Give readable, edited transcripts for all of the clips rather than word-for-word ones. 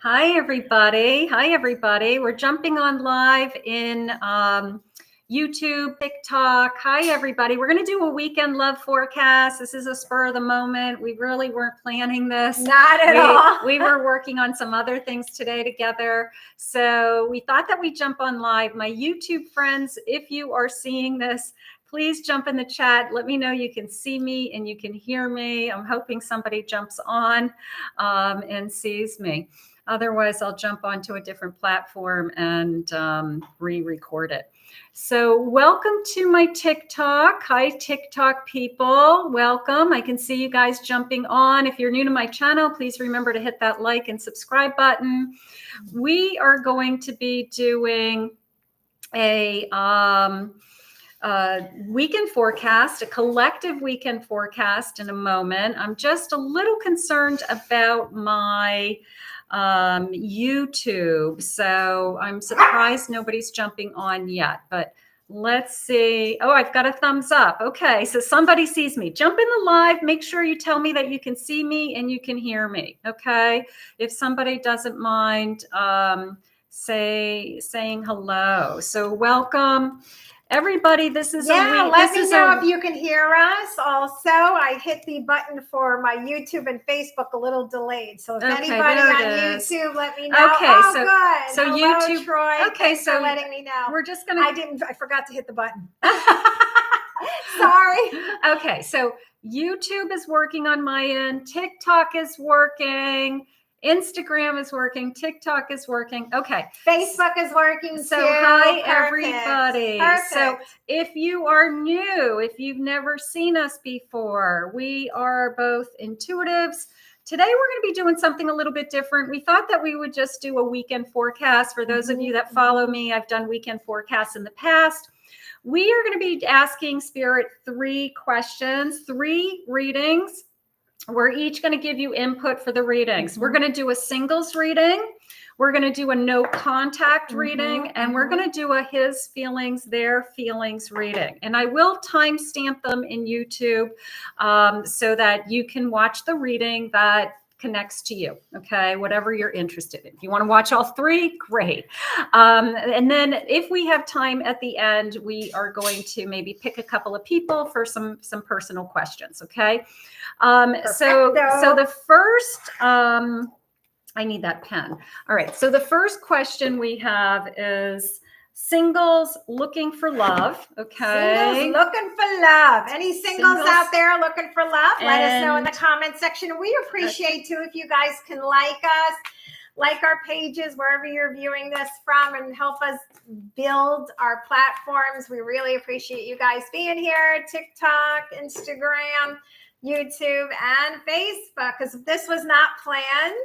Hi, everybody. Hi, everybody. We're jumping on live in YouTube, TikTok. Hi, everybody. We're going to do a weekend love forecast. This is a spur of the moment. We really weren't planning this. Not at all. We were working on some other things today together. So we thought that we'd jump on live. My YouTube friends, if you are seeing this, please jump in the chat. Let me know you can see me and you can hear me. I'm hoping somebody jumps on and sees me. Otherwise, I'll jump onto a different platform and re-record it. So welcome to my TikTok. Hi, TikTok people. Welcome. I can see you guys jumping on. If you're new to my channel, please remember to hit that like and subscribe button. We are going to be doing a weekend forecast, a collective weekend forecast in a moment. I'm just a little concerned about my YouTube. So I'm surprised nobody's jumping on yet, but let's see. Oh, I've got a thumbs up. Okay. So somebody sees me. Jump in the live. Make sure you tell me that you can see me and you can hear me. Okay. If somebody doesn't mind, saying hello. So welcome. Everybody, this is let me know if you can hear us. Also, I hit the button for my YouTube and Facebook a little delayed. So if anybody on YouTube, let me know. Okay, good. So hello, YouTube, Troy. Okay, Thanks for letting me know. We're just gonna. I forgot to hit the button. Sorry. Okay, so YouTube is working on my end. TikTok is working. Instagram is working. TikTok is working. Okay. Facebook is working so too. Hi, Perfect. everybody. Perfect. So if you are new, if you've never seen us before, we are both intuitives. Today, we're going to be doing something a little bit different. We thought that we would just do a weekend forecast. For those of you that follow me, I've done weekend forecasts in the past. We are going to be asking Spirit 3 questions, 3 readings. We're each going to give you input for the readings. We're going to do a singles reading. We're going to do a no contact reading, and we're going to do a his feelings, their feelings reading. And I will timestamp them in YouTube so that you can watch the reading that connects to you. Okay. Whatever you're interested in. If you want to watch all 3, great. And then if we have time at the end, we are going to maybe pick a couple of people for some personal questions. Okay. So the first, I need that pen. All right. So the first question we have is singles looking for love. Okay. Singles looking for love. Any singles out there looking for love? Let us know in the comment section. We appreciate too if you guys can like us, like our pages wherever you're viewing this from, and help us build our platforms. We really appreciate you guys being here. TikTok, Instagram, YouTube, and Facebook, because this was not planned.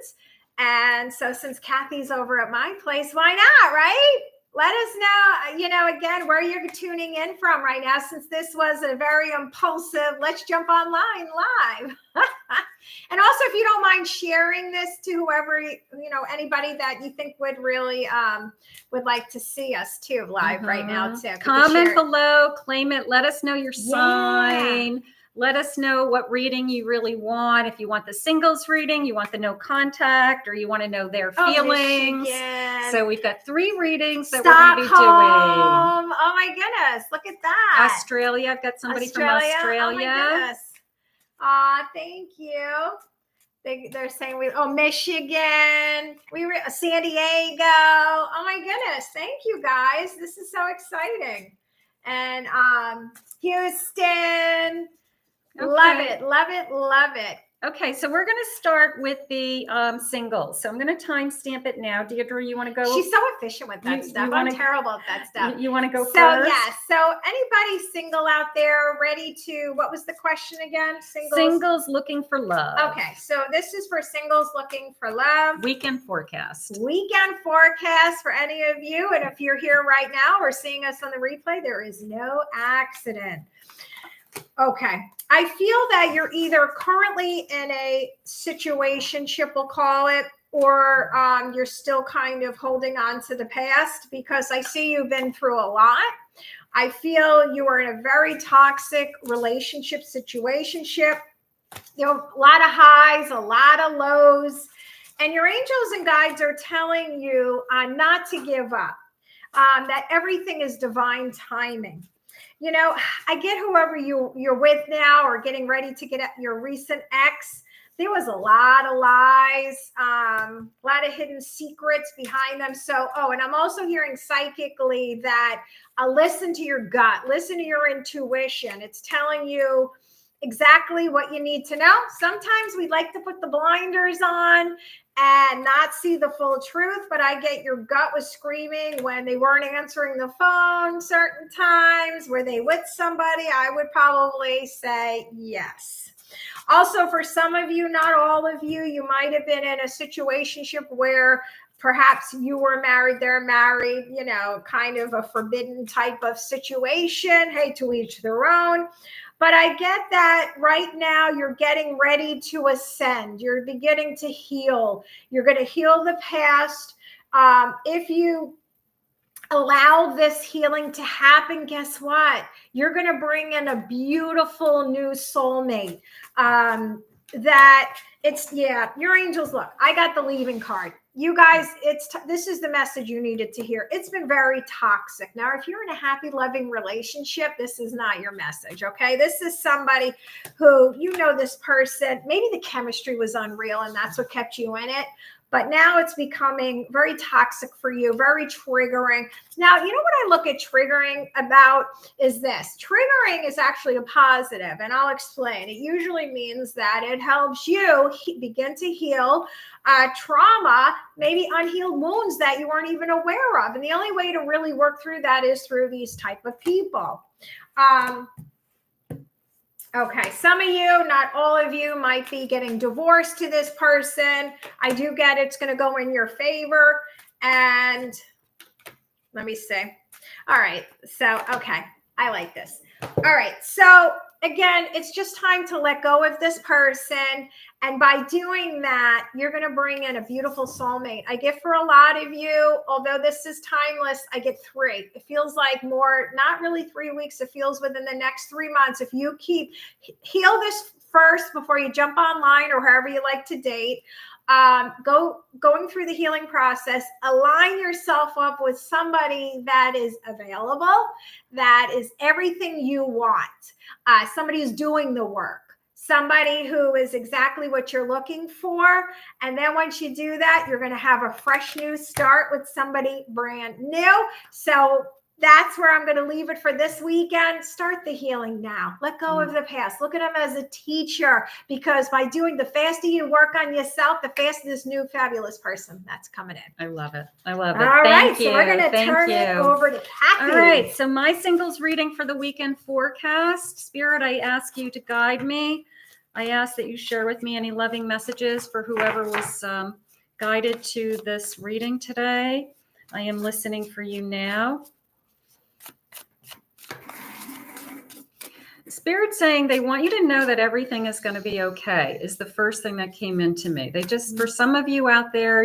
And so since Kathy's over at my place, why not, right? Let us know, again, where you're tuning in from right now, since this was a very impulsive, let's jump online live. And also, if you don't mind sharing this to whoever, anybody that you think would really would like to see us too live right now too. Comment below, claim it, let us know your sign. Let us know what reading you really want. If you want the singles reading, you want the no contact, or you want to know their feelings. So we've got 3 readings that we're going to be doing. Oh my goodness. Look at that. Australia. I've got somebody from Australia. Oh my goodness. Thank you. They're saying Michigan. We were San Diego. Oh my goodness. Thank you guys. This is so exciting. And Houston. Okay. Love it, love it, love it. Okay, so we're going to start with the singles. So I'm going to timestamp it now. Deirdre, you want to go? She's so efficient with that stuff. I'm terrible at that stuff. You want to go first? Yes. So anybody single out there ready to, what was the question again? Singles looking for love. Okay, so this is for singles looking for love. Weekend forecast. Weekend forecast for any of you. And if you're here right now or seeing us on the replay, there is no accident. Okay. I feel that you're either currently in a situationship, we'll call it, or you're still kind of holding on to the past, because I see you've been through a lot. I feel you are in a very toxic relationship, situationship. A lot of highs, a lot of lows. And your angels and guides are telling you not to give up, that everything is divine timing. You know, I get whoever you're with now or getting ready to get at your recent ex. There was a lot of lies, a lot of hidden secrets behind them. So, and I'm also hearing psychically that listen to your gut, listen to your intuition. It's telling you exactly what you need to know. Sometimes we like to put the blinders on and not see the full truth, but I get your gut was screaming when they weren't answering the phone certain times. Were they with somebody? I would probably say yes. Also, for some of you, not all of you, you might have been in a situationship where perhaps you were married, they're married, you know, kind of a forbidden type of situation. Hey, to each their own. But I get that right now you're getting ready to ascend. You're beginning to heal. You're going to heal the past. If you allow this healing to happen, guess what? You're going to bring in a beautiful new soulmate. Your angels, look, I got the leaving card. You guys, this is the message you needed to hear. It's been very toxic. Now, if you're in a happy, loving relationship, this is not your message, okay? This is somebody who, you know, this person, maybe the chemistry was unreal and that's what kept you in it. But now it's becoming very toxic for you, very triggering. Now, you know what I look at triggering about is this. Triggering is actually a positive, and I'll explain. It usually means that it helps you begin to heal trauma, maybe unhealed wounds that you weren't even aware of. And the only way to really work through that is through these type of people. Okay, some of you, not all of you, might be getting divorced to this person. I do get it's going to go in your favor. And let me see. All right, so, okay, I like this. All right, so again, it's just time to let go of this person. And by doing that, you're going to bring in a beautiful soulmate. I get for a lot of you, although this is timeless, I get 3. It feels like more, not really 3 weeks. It feels within the next 3 months. If you heal this first before you jump online or however you like to date, going through the healing process, align yourself up with somebody that is available, that is everything you want. Somebody who's doing the work. Somebody who is exactly what you're looking for. And then once you do that, you're going to have a fresh new start with somebody brand new. So that's where I'm going to leave it for this weekend. Start the healing now. Let go of the past. Look at them as a teacher, because by doing, the faster you work on yourself, the faster this new fabulous person that's coming in. I love it. I love it. All Thank right, you. so we're going to turn it over to Kathy. All right, so my singles reading for the weekend forecast. Spirit, I ask you to guide me. I ask that you share with me any loving messages for whoever was guided to this reading today. I am listening for you now. Spirit saying they want you to know that everything is going to be okay is the first thing that came into me. They just, for some of you out there,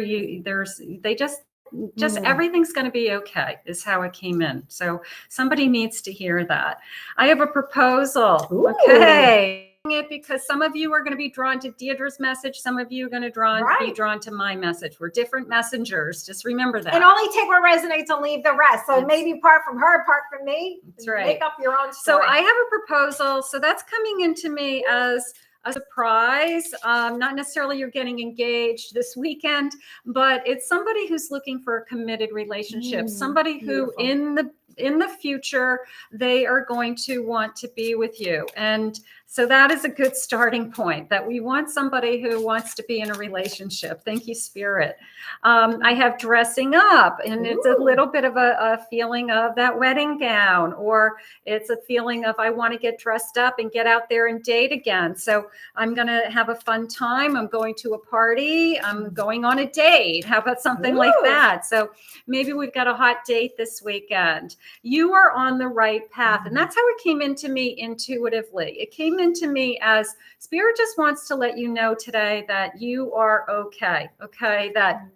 everything's going to be okay is how it came in. So somebody needs to hear that. I have a proposal. Ooh. Okay. Because some of you are going to be drawn to Deirdre's message. Some of you are going to be drawn to my message. We're different messengers. Just remember that. And only take what resonates and leave the rest. So maybe part from her, part from me. That's right. Make up your own So story. I have a proposal. So that's coming into me as a surprise. Not necessarily you're getting engaged this weekend, but it's somebody who's looking for a committed relationship. Somebody who in the future, they are going to want to be with you. And so that is a good starting point, that we want somebody who wants to be in a relationship. Thank you, Spirit. I have dressing up, and it's a little bit of a feeling of that wedding gown, or it's a feeling of I want to get dressed up and get out there and date again. So I'm going to have a fun time. I'm going to a party. I'm going on a date. How about something like that? So maybe we've got a hot date this weekend. You are on the right path. And that's how it came into me intuitively. It came into me as Spirit just wants to let you know today that you are okay. Okay. That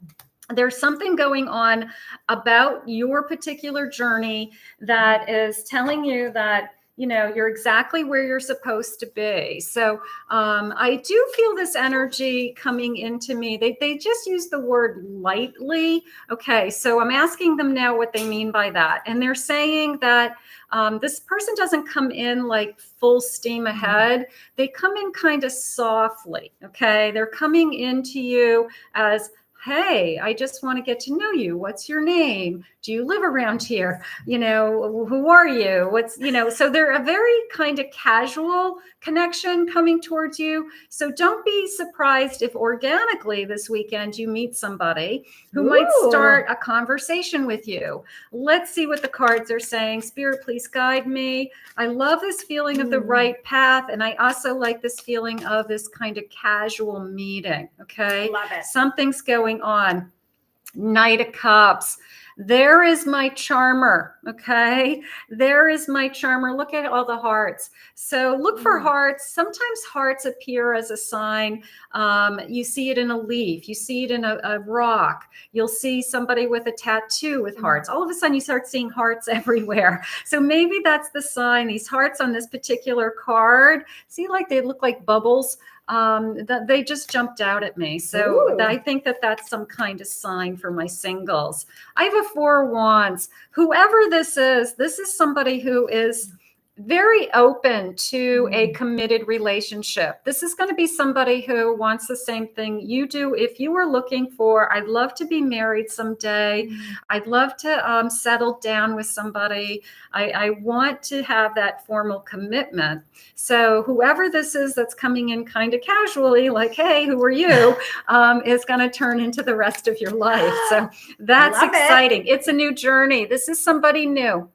there's something going on about your particular journey that is telling you that you're exactly where you're supposed to be. So I do feel this energy coming into me. They just use the word lightly. Okay, so I'm asking them now what they mean by that. And they're saying that this person doesn't come in like full steam ahead. They come in kind of softly. Okay, they're coming into you as, hey, I just want to get to know you. What's your name? Do you live around here? Who are you? So they're a very kind of casual connection coming towards you. So don't be surprised if organically this weekend you meet somebody who might start a conversation with you. Let's see what the cards are saying. Spirit, please guide me. I love this feeling of the right path. And I also like this feeling of this kind of casual meeting. Okay. Love it. Something's going on. Knight of Cups. There is my charmer. Okay. There is my charmer. Look at all the hearts. So look for hearts. Sometimes hearts appear as a sign. You see it in a leaf. You see it in a rock. You'll see somebody with a tattoo with hearts. All of a sudden you start seeing hearts everywhere. So maybe that's the sign. These hearts on this particular card, see, like they look like bubbles. That they just jumped out at me. So I think that that's some kind of sign for my singles. I have a 4 of Wands. Whoever this is somebody who is very open to a committed relationship. This is going to be somebody who wants the same thing you do. If you were looking for, I'd love to be married someday. I'd love to settle down with somebody. I want to have that formal commitment. So whoever this is that's coming in kind of casually, like, hey, who are you, is going to turn into the rest of your life. So that's exciting. It's a new journey. This is somebody new.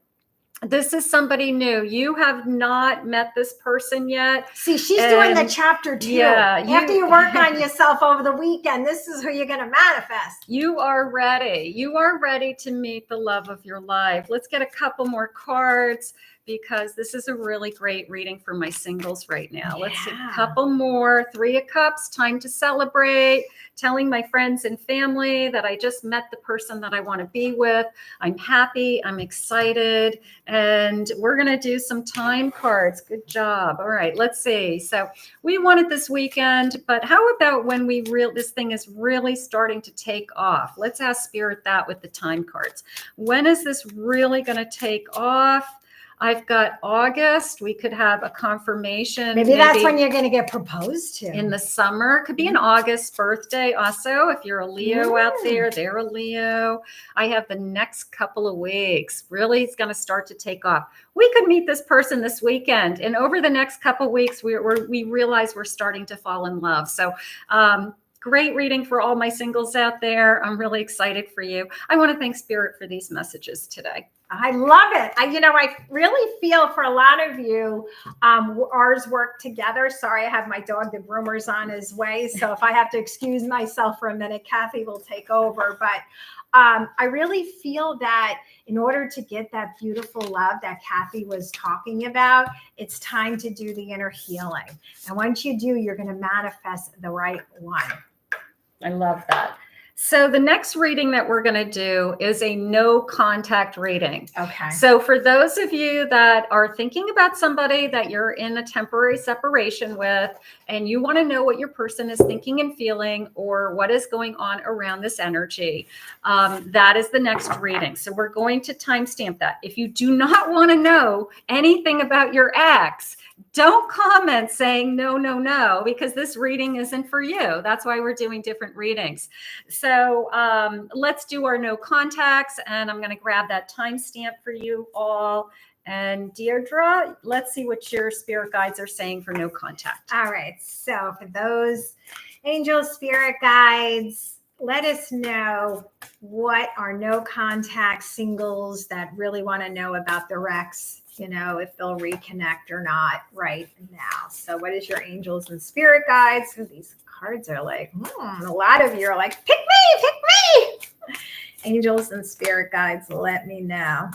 This is somebody new. You have not met this person yet. See, she's doing the chapter 2. Yeah, after you work on yourself over the weekend, this is who you're going to manifest. You are ready. You are ready to meet the love of your life. Let's get a couple more cards, because this is a really great reading for my singles right now. Let's see a couple more. 3 of Cups, time to celebrate. Telling my friends and family that I just met the person that I want to be with. I'm happy. I'm excited. And we're going to do some time cards. Good job. All right, let's see. So we want it this weekend, but how about when this thing is really starting to take off? Let's ask Spirit that with the time cards. When is this really going to take off? I've got August. We could have a confirmation. Maybe that's when you're going to get proposed to. In the summer. Could be an August birthday also. If you're a Leo out there, they're a Leo. I have the next couple of weeks. Really, it's going to start to take off. We could meet this person this weekend. And over the next couple of weeks, we realize we're starting to fall in love. So, great reading for all my singles out there. I'm really excited for you. I want to thank Spirit for these messages today. I love it. I really feel for a lot of you, ours work together. Sorry, I have my dog, the groomer's on his way. So if I have to excuse myself for a minute, Kathy will take over. But I really feel that in order to get that beautiful love that Kathy was talking about, it's time to do the inner healing. And once you do, you're going to manifest the right one. I love that. So the next reading that we're going to do is a no contact reading. Okay. So for those of you that are thinking about somebody that you're in a temporary separation with, and you want to know what your person is thinking and feeling, or what is going on around this energy, that is the next reading. So we're going to timestamp that. If you do not want to know anything about your ex, don't comment saying no, because this reading isn't for you. That's why we're doing different readings. So let's do our no contacts, and I'm going to grab that timestamp for you all. And Deirdre, let's see what your spirit guides are saying for no contact. All right. So for those angel spirit guides, let us know what are no contact singles that really want to know about their ex, if they'll reconnect or not right now. So what is your angels and spirit guides? So these cards are like, a lot of you are like, pick me. Angels and spirit guides, let me know.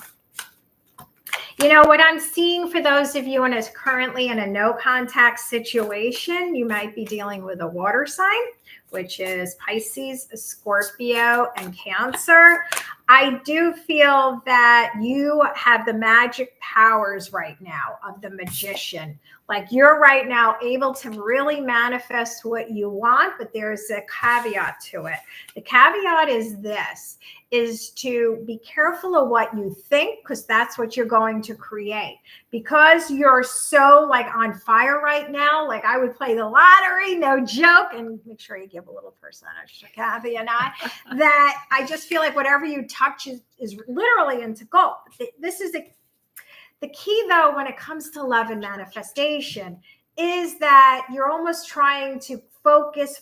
What I'm seeing for those of you currently in a no contact situation, you might be dealing with a water sign. which is Pisces, Scorpio, and Cancer. I do feel that you have the magic powers right now of the magician. Like you're right now able to really manifest what you want, but there's a caveat to it. The caveat is to be careful of what you think, because that's what you're going to create. Because you're so like on fire right now, like I would play the lottery, no joke, and make sure you give a little percentage to Kathy and I, that I just feel like whatever you touch is literally into gold. This is the key though, when it comes to love and manifestation, is that you're almost trying to focus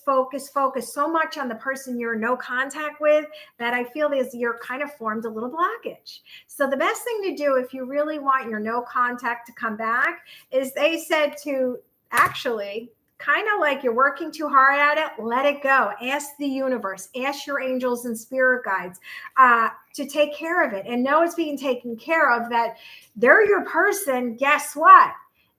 so much on the person you're in no contact with that I feel is you're kind of formed a little blockage. So the best thing to do if you really want your no contact to come back is they said to actually kind of like you're working too hard at it, let it go. Ask the universe, ask your angels and spirit guides to take care of it and know it's being taken care of, that they're your person. Guess what?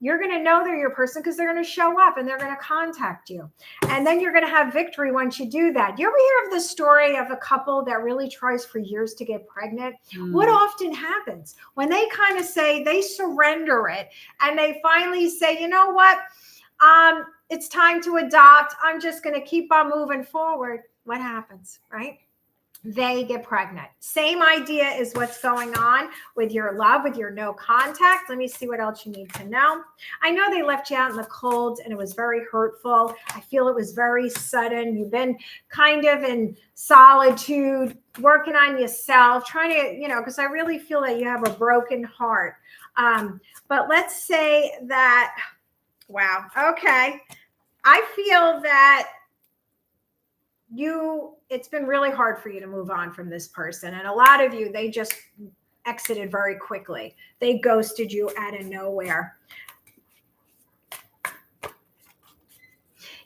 You're going to know they're your person because they're going to show up and they're going to contact you. And then you're going to have victory once you do that. You ever hear of the story of a couple that really tries for years to get pregnant? What often happens when they kind of say they surrender it and they finally say, you know what? It's time to adopt. I'm just going to keep on moving forward. What happens, right? They get pregnant. Same idea is what's going on with your love, with your no contact. Let me see what else you need to know. I know they left you out in the cold and it was very hurtful. I feel it was very sudden. You've been kind of in solitude, working on yourself, trying to, because I really feel that you have a broken heart. But let's say that, wow, okay. I feel that it's been really hard for you to move on from this person. And a lot of you, they just exited very quickly. They ghosted you out of nowhere.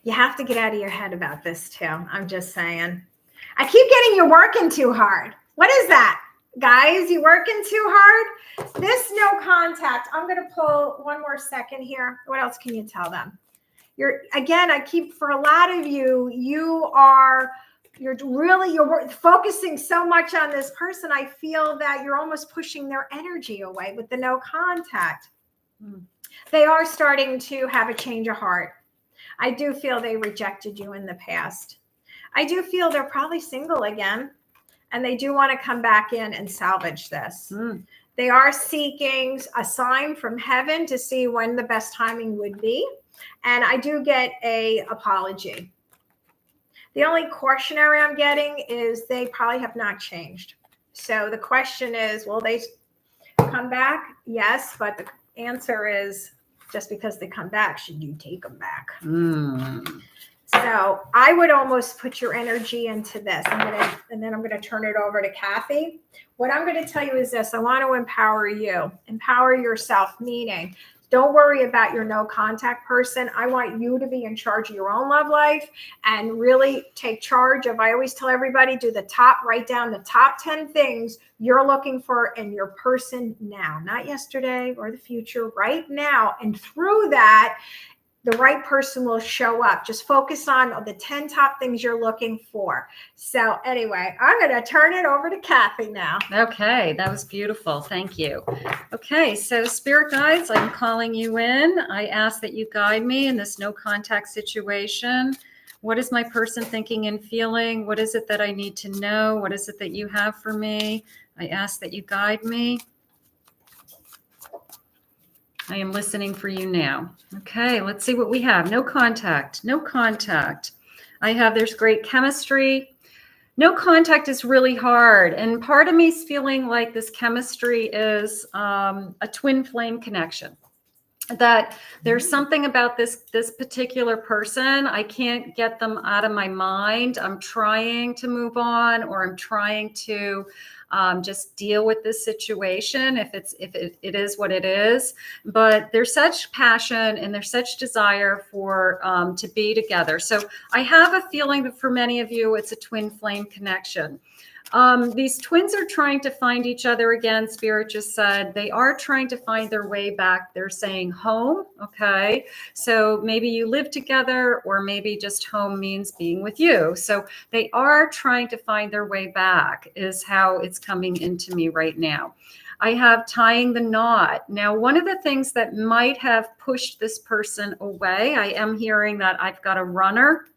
You have to get out of your head about this too. I'm just saying. I keep getting you working too hard. What is that? Guys, you working too hard? This no contact. I'm going to pull one more second here. What else can you tell them? For a lot of you, you're focusing so much on this person. I feel that you're almost pushing their energy away with the no contact. They are starting to have a change of heart. I do feel they rejected you in the past. I do feel they're probably single again, and they do want to come back in and salvage this. They are seeking a sign from heaven to see when the best timing would be. And I do get an apology. The only cautionary I'm getting is they probably have not changed. So the question is, will they come back? Yes, but the answer is, just because they come back, should you take them back? So I would almost put your energy into this. And then I'm going to turn it over to Kathy. What I'm going to tell you is this. I want to empower you. Empower yourself, meaning don't worry about your no contact person. I want you to be in charge of your own love life and really take charge of, I always tell everybody, write down the top 10 things you're looking for in your person now, not yesterday or the future, right now. And through that, the right person will show up. Just focus on the 10 top things you're looking for. So anyway, I'm going to turn it over to Kathy now. Okay, that was beautiful. Thank you. Okay, so spirit guides, I'm calling you in. I ask that you guide me in this no contact situation. What is my person thinking and feeling? What is it that I need to know? What is it that you have for me? I ask that you guide me. I am listening for you now. Okay, let's see what we have. No contact. No contact. There's great chemistry. No contact is really hard. And part of me is feeling like this chemistry is a twin flame connection. That there's something about this particular person. I can't get them out of my mind. I'm trying to move on, or I'm trying to just deal with this situation if it is what it is. But there's such passion and there's such desire for to be together. So I have a feeling that for many of you, it's a twin flame connection. These twins are trying to find each other again. Spirit just said they are trying to find their way back. They're saying home. Okay. So maybe you live together, or maybe just home means being with you. So they are trying to find their way back is how it's coming into me right now. I have tying the knot. Now, one of the things that might have pushed this person away, I am hearing that I've got a runner,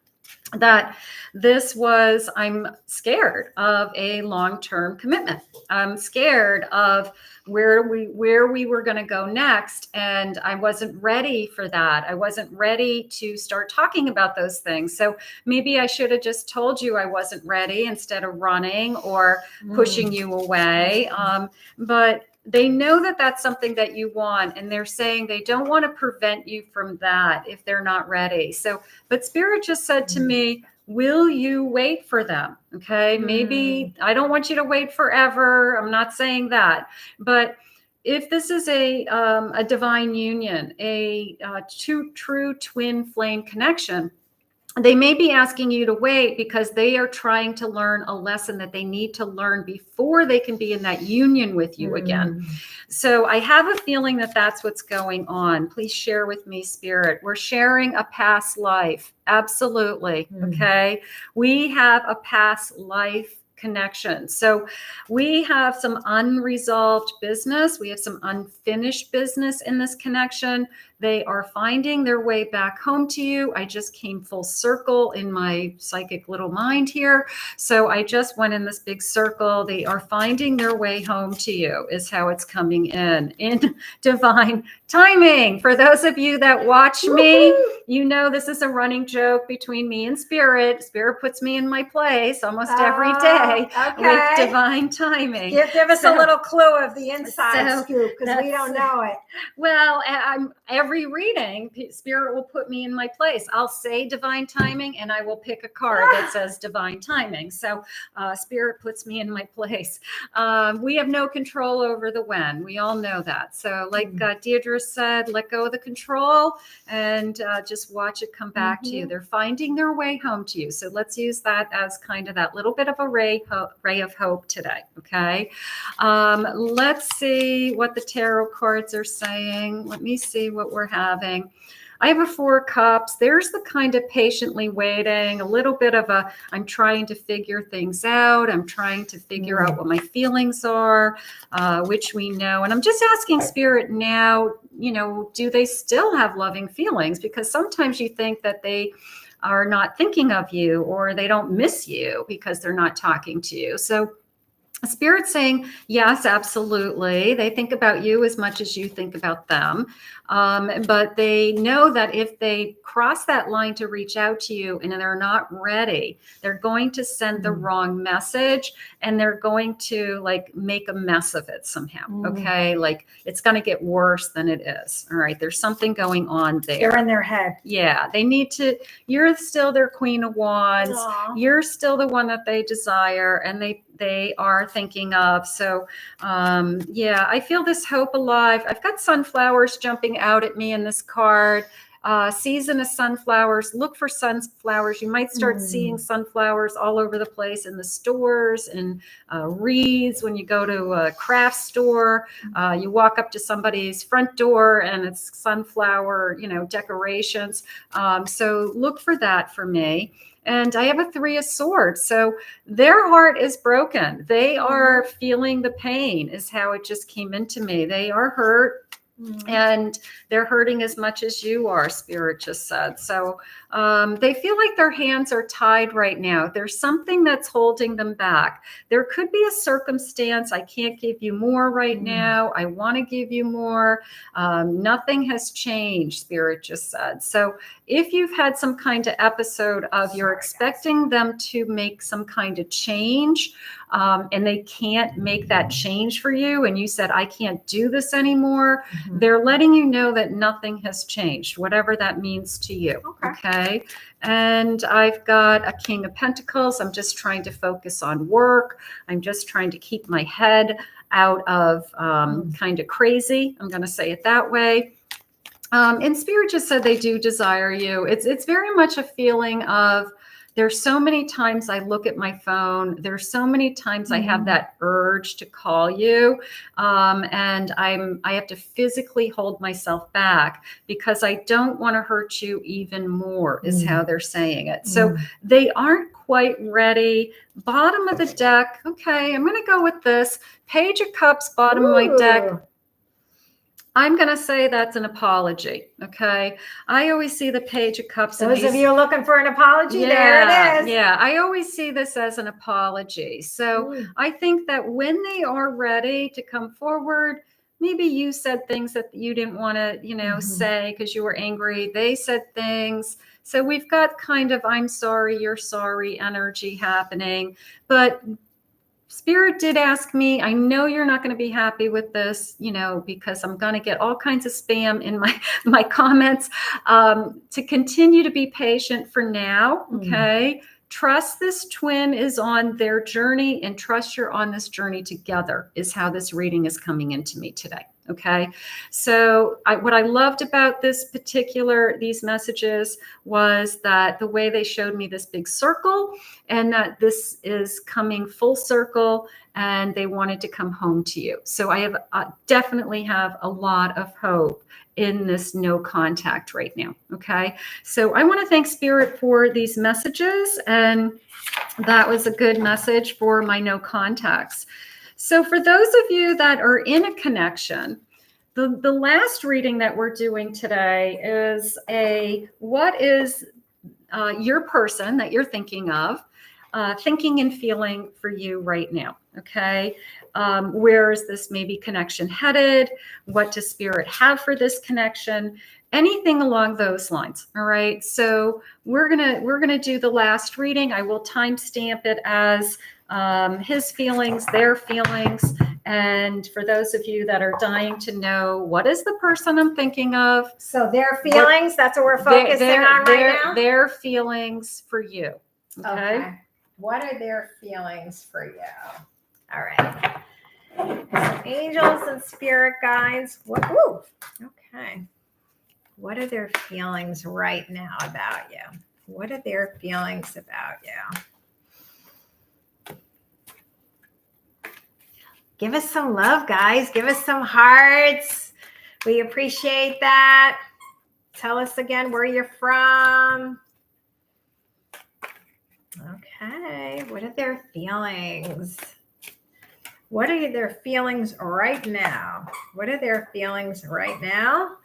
that this was, I'm scared of a long-term commitment. I'm scared of where we were going to go next. And I wasn't ready for that. I wasn't ready to start talking about those things. So maybe I should have just told you I wasn't ready instead of running or pushing you away. But they know that that's something that you want, and they're saying they don't want to prevent you from that if they're not ready. So, but Spirit just said to me, will you wait for them? Okay. Maybe I don't want you to wait forever. I'm not saying that, but if this is a divine union, a true twin flame connection, they may be asking you to wait because they are trying to learn a lesson that they need to learn before they can be in that union with you again. So I have a feeling that that's what's going on. Please share with me, Spirit. We're sharing a past life. Absolutely. Okay. We have a past life connection. So we have some unresolved business. We have some unfinished business in this connection. They are finding their way back home to you. I just came full circle in my psychic little mind here. So I just went in this big circle. They are finding their way home to you is how it's coming in divine timing. For those of you that watch me, you know this is a running joke between me and Spirit. Spirit puts me in my place almost every day with divine timing. Give us a little clue of the inside scoop, because we don't know it. Well, every reading, Spirit will put me in my place. I'll say divine timing, and I will pick a card that says divine timing. So Spirit puts me in my place. We have no control over the when. We all know that. So like Deirdre said, let go of the control and just watch it come back to you. They're finding their way home to you. So let's use that as kind of that little bit of a ray of hope today. Okay. Let's see what the tarot cards are saying. Let me see what we're having. I have a 4 cups. There's the kind of patiently waiting, a little bit of a, I'm trying to figure things out. I'm trying to figure out what my feelings are, which we know. And I'm just asking Spirit now, you know, do they still have loving feelings? Because sometimes you think that they are not thinking of you, or they don't miss you because they're not talking to you. So Spirit's saying, yes, absolutely. They think about you as much as you think about them. But they know that if they cross that line to reach out to you and they're not ready, they're going to send the wrong message, and they're going to like make a mess of it somehow. Okay. Like it's going to get worse than it is. All right. There's something going on there. They're in their head. Yeah. They need to, you're still their Queen of Wands. You're still the one that they desire, and they are thinking of. So, yeah, I feel this hope alive. I've got sunflowers jumping out at me in this card. Season of sunflowers. Look for sunflowers. You might start seeing sunflowers all over the place in the stores and wreaths. When you go to a craft store, you walk up to somebody's front door and it's sunflower, you know, decorations. So look for that for me. And I have a 3 of swords. So their heart is broken. They are feeling the pain is how it just came into me. They are hurt. And they're hurting as much as you are, Spirit just said. So they feel like their hands are tied right now. There's something that's holding them back. There could be a circumstance. I can't give you more right now. I want to give you more. Nothing has changed, Spirit just said. So if you've had some kind of episode of you're expecting them to make some kind of change, and they can't make that change for you, and you said, I can't do this anymore, They're letting you know that nothing has changed, whatever that means to you. Okay. And I've got a King of Pentacles. I'm just trying to focus on work. I'm just trying to keep my head out of kind of crazy. I'm going to say it that way. And Spirit just said they do desire you. It's very much a feeling of, there's so many times I look at my phone. There's so many times I have that urge to call you. And I have to physically hold myself back because I don't want to hurt you even more, is how they're saying it. So they aren't quite ready. Bottom of the deck. Okay, I'm going to go with this. Page of Cups, bottom of my deck. I'm going to say that's an apology. Okay. I always see the Page of Cups. Those of you looking for an apology, there it is. Yeah. I always see this as an apology. So I think that when they are ready to come forward, maybe you said things that you didn't want to, say because you were angry. They said things. So we've got kind of, I'm sorry, you're sorry energy happening. But Spirit did ask me, I know you're not going to be happy with this, because I'm going to get all kinds of spam in my comments, to continue to be patient for now. Okay. Trust this twin is on their journey and trust you're on this journey together is how this reading is coming into me today. Okay. So what I loved about these messages was that the way they showed me this big circle and that this is coming full circle and they wanted to come home to you. So I have definitely have a lot of hope in this no contact right now. Okay. So I want to thank Spirit for these messages. And that was a good message for my no contacts. So for those of you that are in a connection, the last reading that we're doing today is what is your person that you're thinking of, thinking and feeling for you right now. Okay. Where is this maybe connection headed? What does Spirit have for this connection? Anything along those lines. All right. So we're gonna do the last reading. I will timestamp it as his feelings, their feelings. And for those of you that are dying to know, what is the person I'm thinking of? So their feelings, that's what we're focusing on right now? Their feelings for you. Okay. What are their feelings for you? All right. So angels and spirit guides. Okay. What are their feelings right now about you? What are their feelings about you? Give us some love, guys. Give us some hearts. We appreciate that. Tell us again where you're from. Okay. What are their feelings? What are their feelings right now? What are their feelings right now?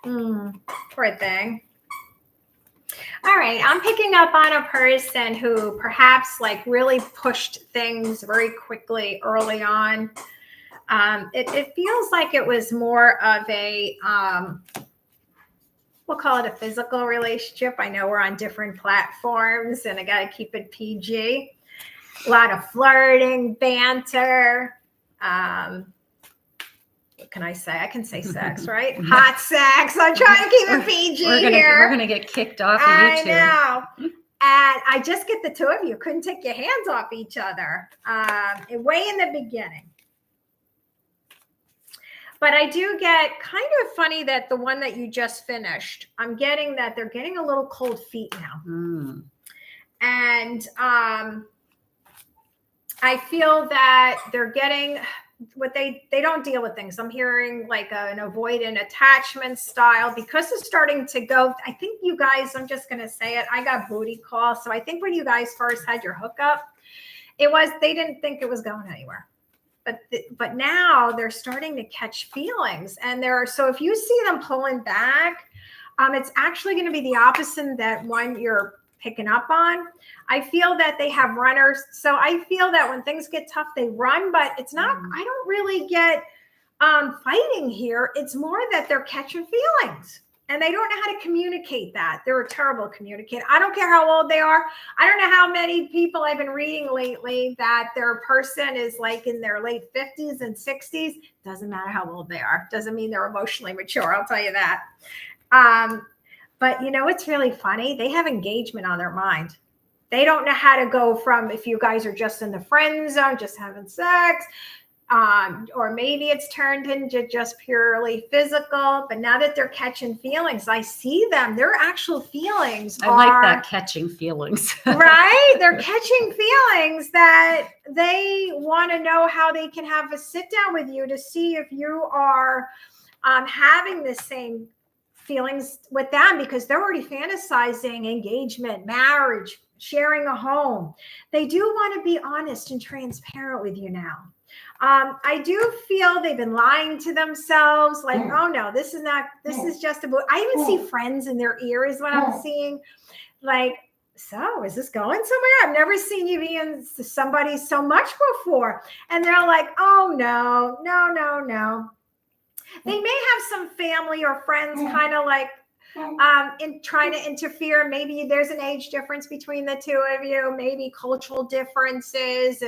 Poor thing. All right. I'm picking up on a person who perhaps really pushed things very quickly early on. It feels like it was more of a, we'll call it a physical relationship. I know we're on different platforms and I got to keep it PG. A lot of flirting, banter. What can I say? I can say sex, right? Hot sex. I'm trying to keep it PG here. We're going to get kicked off of YouTube. I know. And I just get the two of you. Couldn't take your hands off each other way in the beginning. But I do get kind of funny that the one that you just finished, I'm getting that they're getting a little cold feet now. And I feel that they're getting what they don't deal with things. I'm hearing an avoidant attachment style because it's starting to go. I think you guys, I'm just going to say it. I got booty calls. So I think when you guys first had your hookup, they didn't think it was going anywhere. But now they're starting to catch feelings so if you see them pulling back, it's actually going to be the opposite that one you're picking up on. I feel that they have runners. So I feel that when things get tough, they run, but it's not, I don't really get fighting here. It's more that they're catching feelings. And they don't know how to communicate that. They're a terrible communicator. I don't care how old they are. I don't know how many people I've been reading lately that their person is like in their late 50s and 60s. Doesn't matter how old they are. Doesn't mean they're emotionally mature. I'll tell you that. But you know, it's really funny. They have engagement on their mind. They don't know how to go from, if you guys are just in the friend zone, just having sex, or maybe it's turned into just purely physical, but now that they're catching feelings, I see them. Their actual feelings I like that, catching feelings. Right? They're catching feelings that they want to know how they can have a sit down with you to see if you are having the same feelings with them, because they're already fantasizing engagement, marriage, sharing a home. They do want to be honest and transparent with you now. I do feel they've been lying to themselves, like, oh no, this is just about, I even see friends in their ear is what I'm seeing. Like, so is this going somewhere? I've never seen you be in somebody so much before. And they're like, oh no. They may have some family or friends kind of like in trying to interfere. Maybe there's an age difference between the two of you, maybe cultural differences,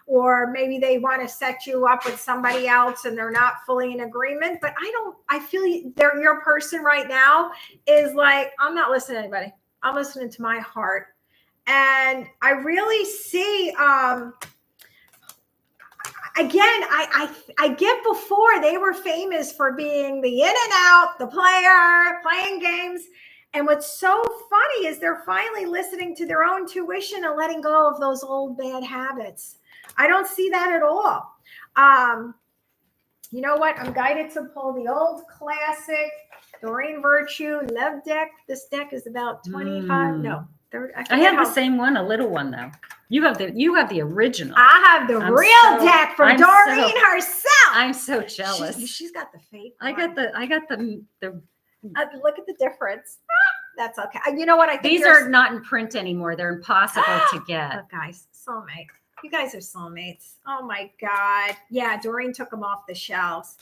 or maybe they want to set you up with somebody else and they're not fully in agreement. But I feel your person right now is like, I'm not listening to anybody. I'm listening to my heart. And I really see, again, I get before they were famous for being the in and out, the player, playing games. And what's so funny is they're finally listening to their own tuition and letting go of those old bad habits. I don't see that at all. You know what? I'm guided to pull the old classic Doreen Virtue Love deck. This deck is about 25. No, 30. I have the same one, a little one though. You have the original. I have the real deck from Doreen herself. I'm so jealous. She's got the fake one. I got the look at the difference. That's okay. You know what? I think these are not in print anymore. They're impossible to get. Look, guys, soulmate. You guys are soulmates. Oh my God. Yeah, Doreen took them off the shelves.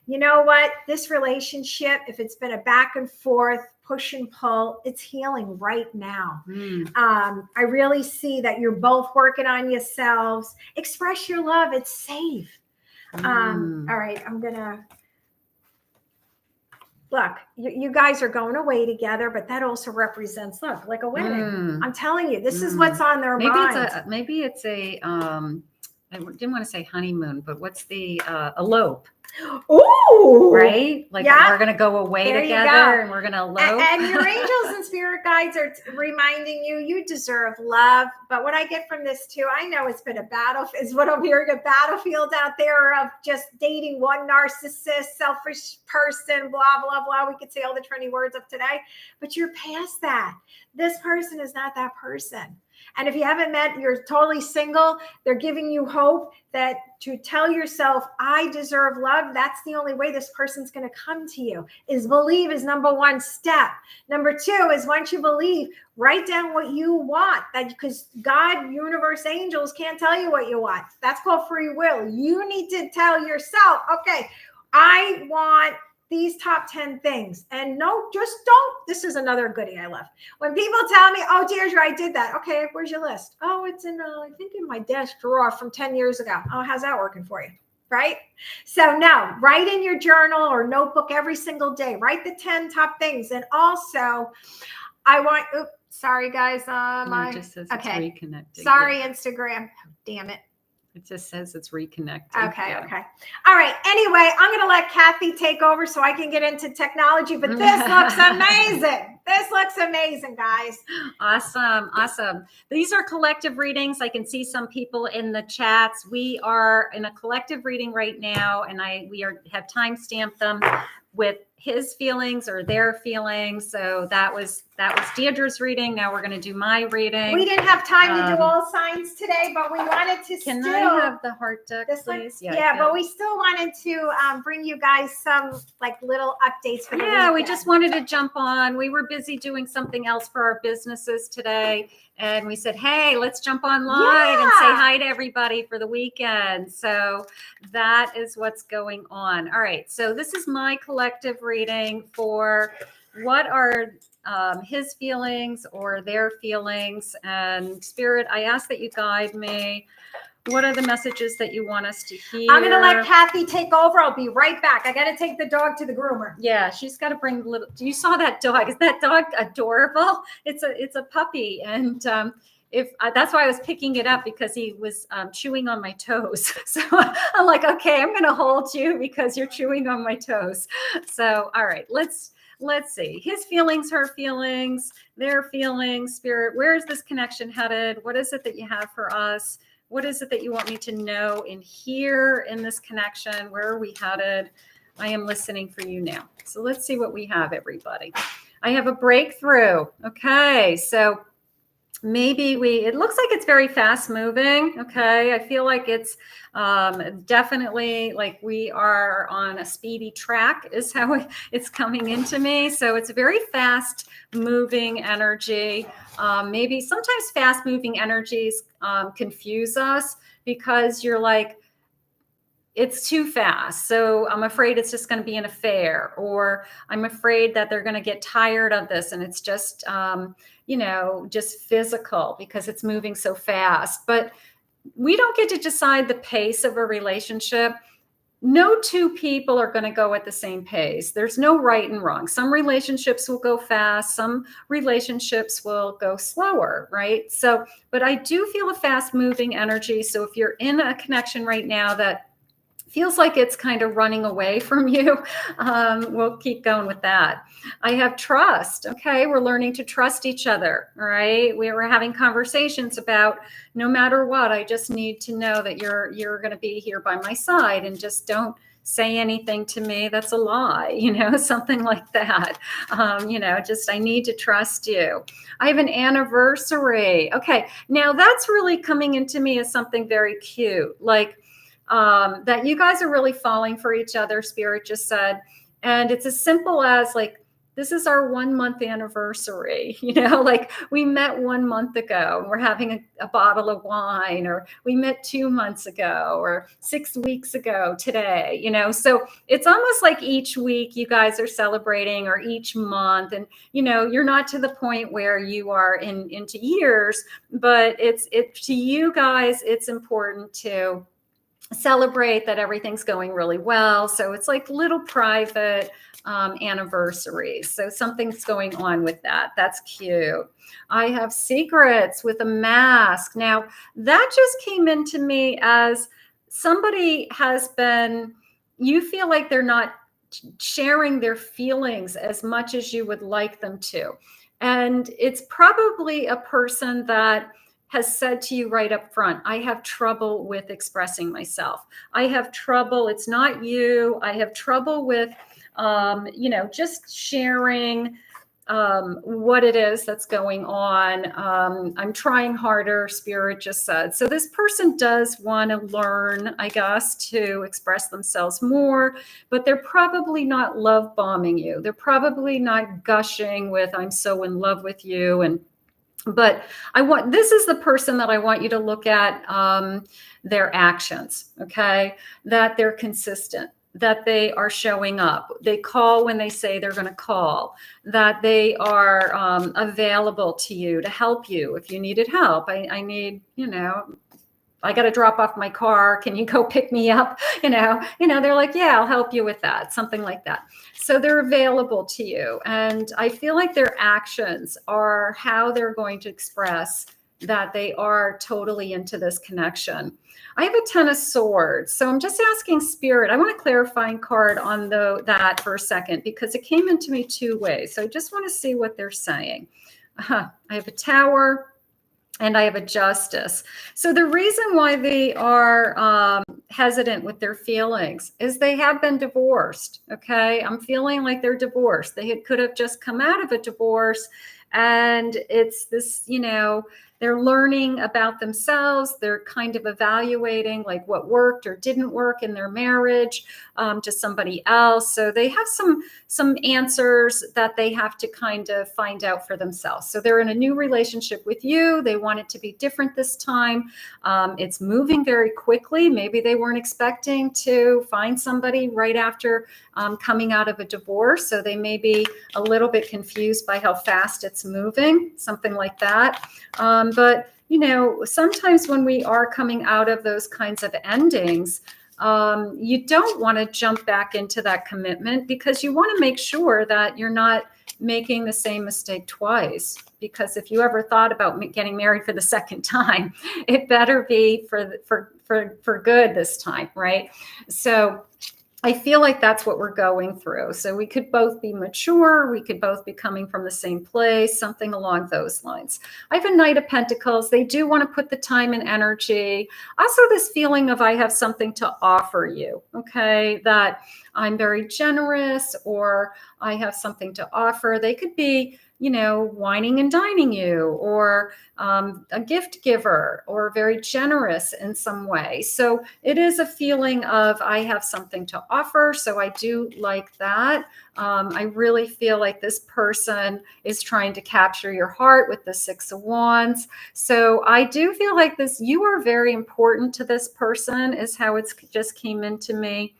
You know what? This relationship, if it's been a back and forth, push and pull, it's healing right now. I really see that you're both working on yourselves. Express your love. It's safe. All right. I'm going to look, you guys are going away together, but that also represents, look, like a wedding. I'm telling you, this is what's on their mind. Maybe it's a, I didn't want to say honeymoon, but what's the elope? Ooh, right? Like we're going to go away together and we're going to elope. And your angels and spirit guides are reminding you deserve love. But what I get from this too, I know it's been a battle, is what I'm hearing, a battlefield out there of just dating one narcissist, selfish person, blah, blah, blah. We could say all the trendy words of today, but you're past that. This person is not that person. And if you haven't met, you're totally single, they're giving you hope that to tell yourself, I deserve love. That's the only way this person's going to come to you, is believe is number one step. Number two is once you believe, write down what you want, that because God, universe, angels can't tell you what you want. That's called free will. You need to tell yourself, okay, I want these top 10 things. And no, just don't. This is another goodie I love. When people tell me, oh, Deirdre, I did that. Okay, where's your list? Oh, it's in, I think in my desk drawer from 10 years ago. Oh, how's that working for you? Right? So no, write in your journal or notebook every single day. Write the 10 top things. And also, I want, oops, sorry, guys. It just says it's reconnecting. Sorry, Instagram. Oh, damn it. It just says it's reconnecting. Okay. All right. Anyway, I'm going to let Kathy take over so I can get into technology, but this looks amazing. This looks amazing, guys. Awesome. These are collective readings. I can see some people in the chats. We are in a collective reading right now, and we have time-stamped them with his feelings or their feelings. So that was Deirdre's reading. Now we're going to do my reading. We didn't have time to do all signs today, but we wanted to Can I have the heart deck, please? Yeah, but we still wanted to bring you guys some like little updates for the weekend. We just wanted to jump on. We were busy doing something else for our businesses today. And we said, hey, let's jump on live and say hi to everybody for the weekend. So that is what's going on. All right. So this is my collective reading for what are his feelings or their feelings? And Spirit, I ask that you guide me. What are the messages that you want us to hear? I'm going to let Kathy take over. I'll be right back. I got to take the dog to the groomer. Yeah, she's got to bring little. You saw that dog? Is that dog adorable? It's a puppy, and that's why I was picking it up, because he was chewing on my toes. So I'm like, okay, I'm going to hold you because you're chewing on my toes. So all right, let's see. His feelings, her feelings, their feelings. Spirit, where is this connection headed? What is it that you have for us? What is it that you want me to know and hear in this connection? Where are we headed? I am listening for you now. So let's see what we have, everybody. I have a breakthrough. Okay, so maybe it looks like it's very fast moving. Okay, I feel like it's definitely like we are on a speedy track is how it's coming into me. So it's a very fast moving energy. Maybe sometimes fast moving energies confuse us, because you're like, it's too fast. So I'm afraid it's just going to be an affair, or I'm afraid that they're going to get tired of this. And it's just, just physical because it's moving so fast. But we don't get to decide the pace of a relationship. No two people are going to go at the same pace. There's no right and wrong. Some relationships will go fast. Some relationships will go slower, right? So, but I do feel a fast moving energy. So if you're in a connection right now that feels like it's kind of running away from you, we'll keep going with that. I have trust. Okay, we're learning to trust each other. All right, we were having conversations about, no matter what, I just need to know that you're going to be here by my side, and just don't say anything to me that's a lie, something like that. Just I need to trust you. I have an anniversary. Okay, now that's really coming into me as something very cute, like that you guys are really falling for each other, Spirit just said. And it's as simple as like, this is our 1 month anniversary, like we met 1 month ago and we're having a bottle of wine, or we met 2 months ago, or 6 weeks ago today, so it's almost like each week you guys are celebrating, or each month. And, you're not to the point where you are into years, but it's to you guys, it's important to celebrate that everything's going really well. So it's like little private anniversaries. So something's going on with that. That's cute. I have secrets with a mask. Now that just came into me as somebody has been, you feel like they're not sharing their feelings as much as you would like them to. And it's probably a person that has said to you right up front, I have trouble with expressing myself. I have trouble. It's not you. I have trouble with, just sharing what it is that's going on. I'm trying harder, Spirit just said. So this person does want to learn, I guess, to express themselves more, but they're probably not love bombing you. They're probably not gushing with, I'm so in love with you. But this is the person that I want you to look at their actions, okay? That they're consistent, that they are showing up. They call when they say they're going to call, that they are available to you to help you if you needed help. I need, I got to drop off my car. Can you go pick me up? They're like, yeah, I'll help you with that. Something like that. So they're available to you. And I feel like their actions are how they're going to express that they are totally into this connection. I have a 10 of swords. So I'm just asking Spirit. I want a clarifying card on that for a second, because it came into me two ways. So I just want to see what they're saying. I have a tower. And I have a justice. So the reason why they are hesitant with their feelings is they have been divorced. Okay. I'm feeling like they're divorced. They could have just come out of a divorce. And it's this, they're learning about themselves. They're kind of evaluating like what worked or didn't work in their marriage to somebody else. So they have some answers that they have to kind of find out for themselves. So they're in a new relationship with you. They want it to be different this time. It's moving very quickly. Maybe they weren't expecting to find somebody right after coming out of a divorce. So they may be a little bit confused by how fast it's moving, something like that. But, you know, sometimes when we are coming out of those kinds of endings, you don't want to jump back into that commitment because you want to make sure that you're not making the same mistake twice. Because if you ever thought about getting married for the second time, it better be for good this time, right? So I feel like that's what we're going through. So we could both be mature. We could both be coming from the same place, something along those lines. I have a Knight of Pentacles. They do want to put the time and energy. Also, this feeling of I have something to offer you, okay, that I'm very generous or I have something to offer. They could be, you know, whining and dining you or a gift giver or very generous in some way. So it is a feeling of I have something to offer. So I do like that. I really feel like this person is trying to capture your heart with the Six of Wands. So I do feel like this, you are very important to this person is how it's just came into me.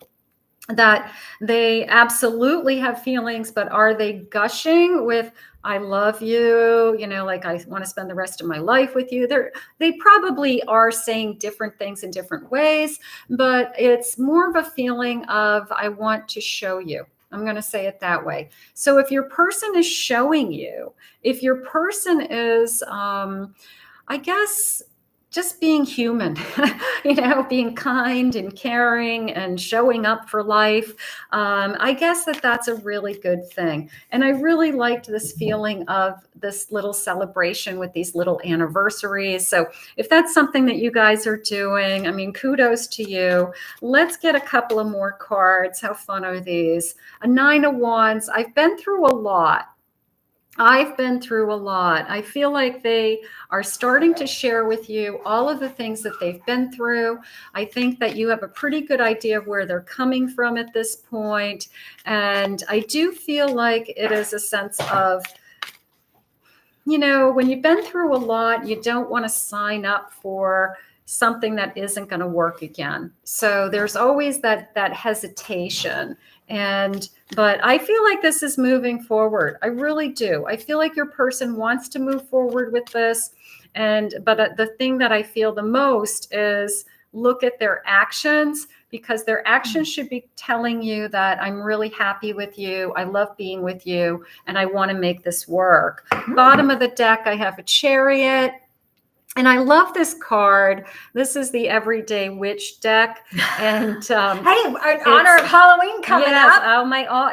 That they absolutely have feelings, but are they gushing with, I love you, you know, like I want to spend the rest of my life with you? They probably are saying different things in different ways, but it's more of a feeling of, I want to show you. I'm going to say it that way. So if your person is showing you, if your person is, I guess, just being human, you know, being kind and caring and showing up for life. I guess that's a really good thing. And I really liked this feeling of this little celebration with these little anniversaries. So if that's something that you guys are doing, I mean, kudos to you. Let's get a couple of more cards. How fun are these? A Nine of Wands. I've been through a lot. I feel like they are starting to share with you all of the things that they've been through. I think that you have a pretty good idea of where they're coming from at this point. And I do feel like it is a sense of, you know, when you've been through a lot, you don't want to sign up for something that isn't going to work again. So there's always that hesitation. But I feel like this is moving forward. I really do. I feel like your person wants to move forward with this. But the thing that I feel the most is look at their actions, because their actions should be telling you that I'm really happy with you. I love being with you and I want to make this work. Bottom of the deck, I have a Chariot. And I love this card. This is the Everyday Witch deck. And hey, in honor of Halloween coming up.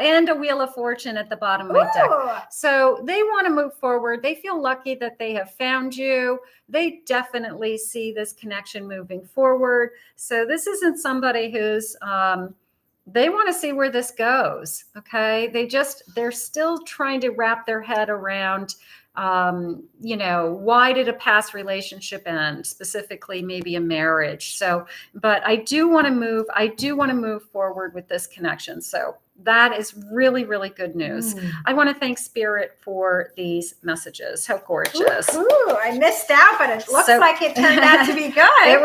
And a Wheel of Fortune at the bottom of my deck. So they want to move forward. They feel lucky that they have found you. They definitely see this connection moving forward. So this isn't somebody who's they want to see where this goes. Okay. They're still trying to wrap their head around you know, why did a past relationship end, specifically maybe a marriage? So, but I do want to move forward with this connection. So that is really, really good news. I want to thank Spirit for these messages. How gorgeous. Ooh, I missed out, but it looks like it turned out to be good. It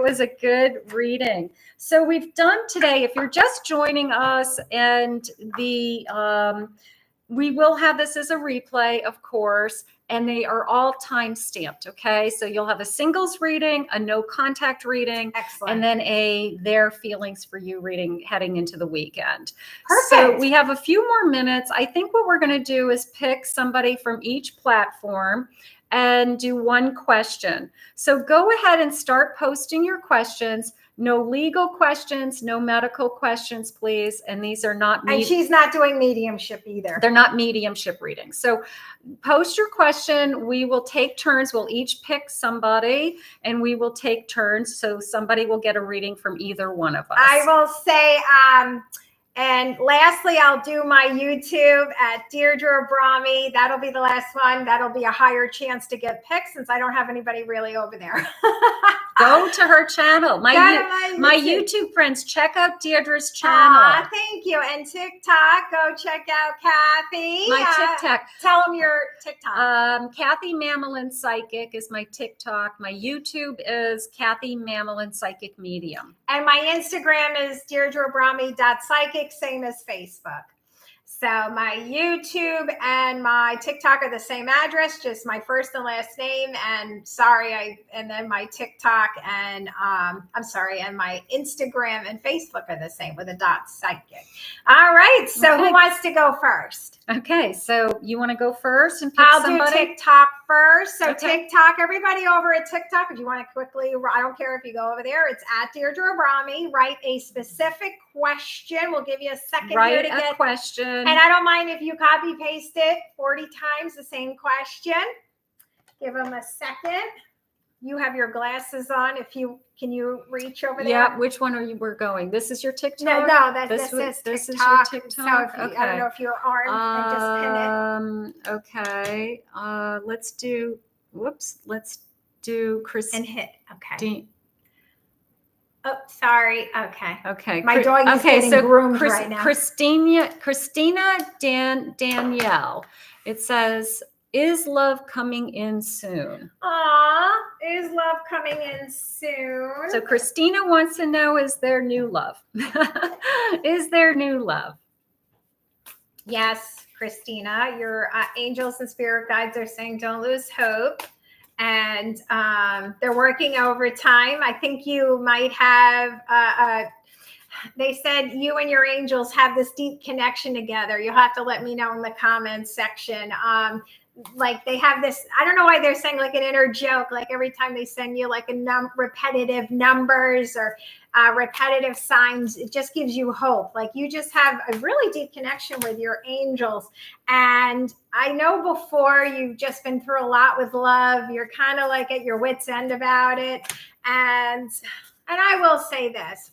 was a good reading. So we've done today, if you're just joining us, and we will have this as a replay, of course, and they are all time stamped. Okay. So you'll have a singles reading, a no contact reading, excellent, and then their feelings for you reading heading into the weekend. Perfect. So we have a few more minutes. I think what we're going to do is pick somebody from each platform and do one question. So go ahead and start posting your questions. No legal questions, no medical questions, please. And these are not. And she's not doing mediumship either. They're not mediumship readings. So post your question. We will take turns. We'll each pick somebody and we will take turns. So somebody will get a reading from either one of us. I will say, And lastly, I'll do my YouTube at Deirdre Abrami. That'll be the last one. That'll be a higher chance to get picked since I don't have anybody really over there. Go to her channel. My YouTube friends, check out Deirdre's channel. Thank you. And TikTok, go check out Kathy. My TikTok. Tell them your TikTok. Kathy Mamolen Psychic is my TikTok. My YouTube is Kathy Mamolen Psychic Medium. And my Instagram is DeirdreAbrami.psychic, same as Facebook. So my YouTube and my TikTok are the same address, just my first and last name. And and then my TikTok and and my Instagram and Facebook are the same with a .psychic. All right. So who wants to go first? Okay. So you want to go first and pick somebody? I'll do TikTok first. So TikTok, everybody over at TikTok, if you want to quickly, I don't care if you go over there, it's at Deirdre Abrami. Write a specific question. We'll give you a second here to get a question. And I don't mind if you copy paste it 40 times the same question. Give them a second. You have your glasses on. Can you reach over there? Yeah. Which one we're going? This is your TikTok? No, this is your TikTok. So I don't know if you're armed and just pin it. Okay. Let's do Chris and hit. Okay. Oh, sorry. Okay. My dog is getting groomed right now. Christina Danielle. It says, is love coming in soon? Is love coming in soon? So Christina wants to know, is there new love? Is there new love? Yes, Christina. Your angels and spirit guides are saying don't lose hope. And they're working overtime. I think you might have, they said you and your angels have this deep connection together. You'll have to let me know in the comments section. Like they have this, I don't know why they're saying like an inner joke, like every time they send you like repetitive numbers or repetitive signs, it just gives you hope. Like you just have a really deep connection with your angels. And I know before you've just been through a lot with love. You're kind of like at your wit's end about it. And I will say this,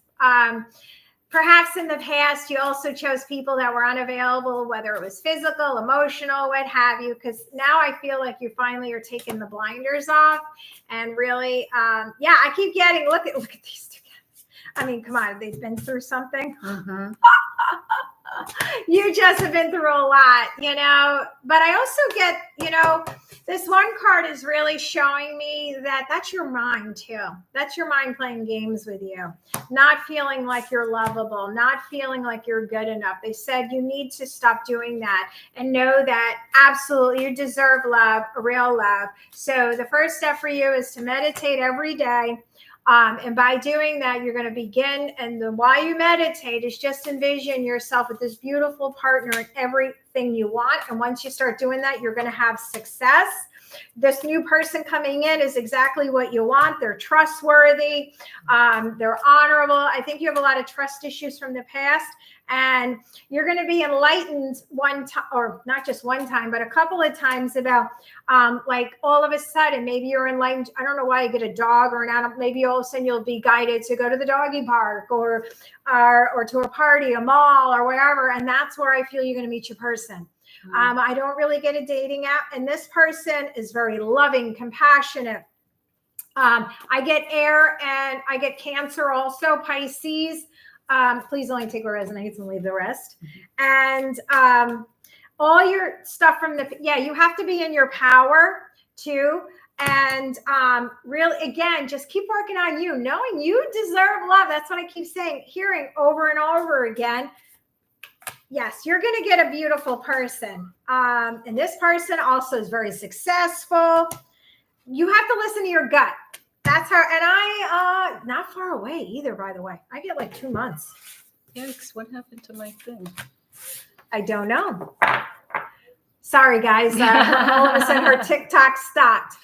perhaps in the past, you also chose people that were unavailable, whether it was physical, emotional, what have you, because now I feel like you finally are taking the blinders off and really, I keep getting, look at these two guys. I mean, come on, they've been through something. Mm-hmm. You just have been through a lot, but I also get, this one card is really showing me that that's your mind too. That's your mind playing games with you, not feeling like you're lovable, not feeling like you're good enough. They said you need to stop doing that and know that absolutely you deserve love, real love. So the first step for you is to meditate every day. And by doing that, you're going to begin. And then while you meditate is just envision yourself with this beautiful partner in everything you want. And once you start doing that, you're going to have success. This new person coming in is exactly what you want. They're trustworthy. They're honorable. I think you have a lot of trust issues from the past. And you're going to be enlightened one time, or not just one time, but a couple of times about like all of a sudden, maybe you're enlightened. I don't know why you get a dog or an animal. Maybe all of a sudden you'll be guided to go to the doggy park or to a party, a mall or wherever. And that's where I feel you're going to meet your person. I don't really get a dating app. And this person is very loving, compassionate. I get air and I get Cancer also, Pisces. Please only take what resonates and leave the rest. And all your stuff from you have to be in your power too. And really, again, just keep working on you, knowing you deserve love. That's what I keep saying, hearing over and over again. Yes, you're going to get a beautiful person. And this person also is very successful. You have to listen to your gut. That's her. And I, not far away either, by the way. I get like 2 months. Yikes, what happened to my thing? I don't know. Sorry, guys. All of a sudden her TikTok stopped.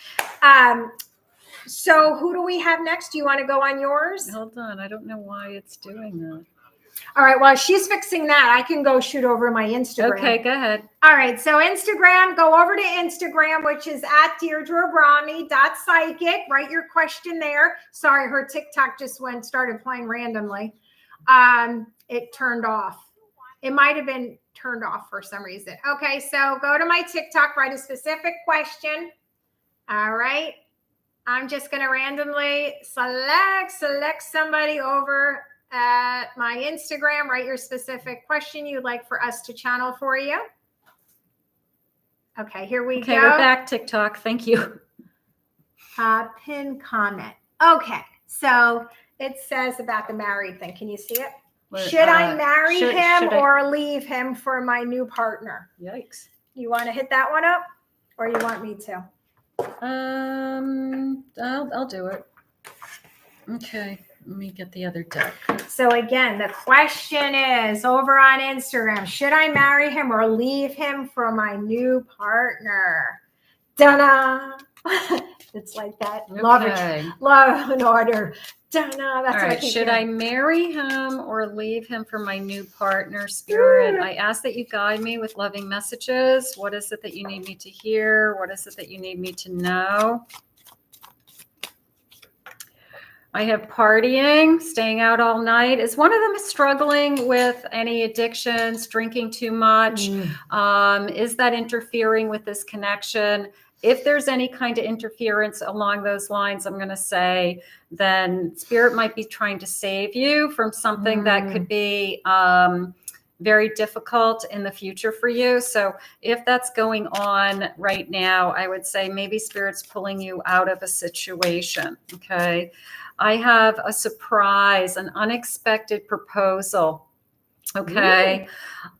So who do we have next? Do you want to go on yours? Hold on. I don't know why it's doing that. All right. While she's fixing that, I can go shoot over my Instagram. Okay, go ahead. All right. So Instagram, go over to Instagram, which is at DeirdreAbrami.psychic. Write your question there. Sorry, her TikTok just started playing randomly. It turned off. It might have been turned off for some reason. Okay, so go to my TikTok, write a specific question. All right. I'm just going to randomly select somebody over at my Instagram. Write your specific question you'd like for us to channel for you. Okay, here we go. Okay, we're back, TikTok. Thank you. Pin comment. Okay, so it says about the married thing. Can you see it? Should I marry him or leave him for my new partner? Yikes. You want to hit that one up, or you want me to? I'll do it. Okay, let me get the other deck. So again, the question is over on Instagram: should I marry him or leave him for my new partner? Da-da! It's like that. Okay. Love and order. Da-da! That's all right. Should I marry him or leave him for my new partner, Spirit? I ask that you guide me with loving messages. What is it that you need me to hear? What is it that you need me to know? I have partying, staying out all night. Is one of them struggling with any addictions, drinking too much? Is that interfering with this connection? If there's any kind of interference along those lines, I'm going to say then Spirit might be trying to save you from something that could be very difficult in the future for you. So if that's going on right now, I would say maybe Spirit's pulling you out of a situation. Okay. I have a surprise, an unexpected proposal. Okay.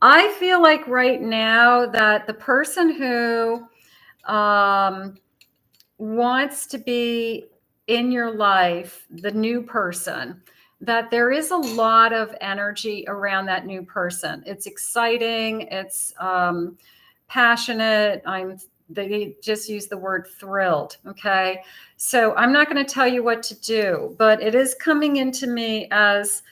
I feel like right now that the person who wants to be in your life, the new person, that there is a lot of energy around that new person. It's exciting. It's passionate. They just use the word thrilled. Okay. So I'm not going to tell you what to do, but it is coming into me as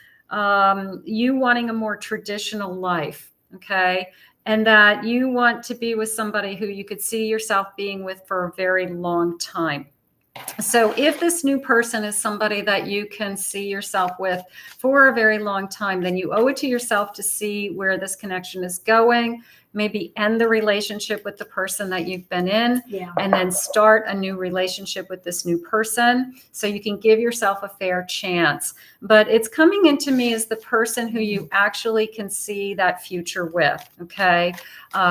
you wanting a more traditional life. Okay. And that you want to be with somebody who you could see yourself being with for a very long time. So if this new person is somebody that you can see yourself with for a very long time, then you owe it to yourself to see where this connection is going. Maybe end the relationship with the person that you've been in, and then start a new relationship with this new person so you can give yourself a fair chance. But it's coming into me as the person who you actually can see that future with, okay?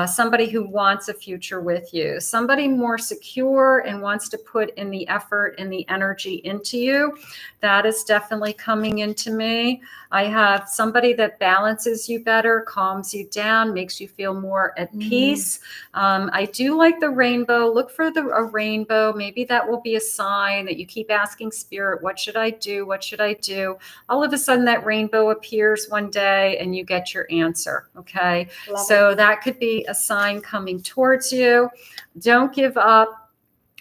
Somebody who wants a future with you, somebody more secure and wants to put in the effort and the energy into you. That is definitely coming into me. I have somebody that balances you better, calms you down, makes you feel more at peace. I do like the rainbow. Look for a rainbow. Maybe that will be a sign that you keep asking Spirit, what should I do? What should I do? All of a sudden that rainbow appears one day and you get your answer. Okay. So that could be a sign coming towards you. Don't give up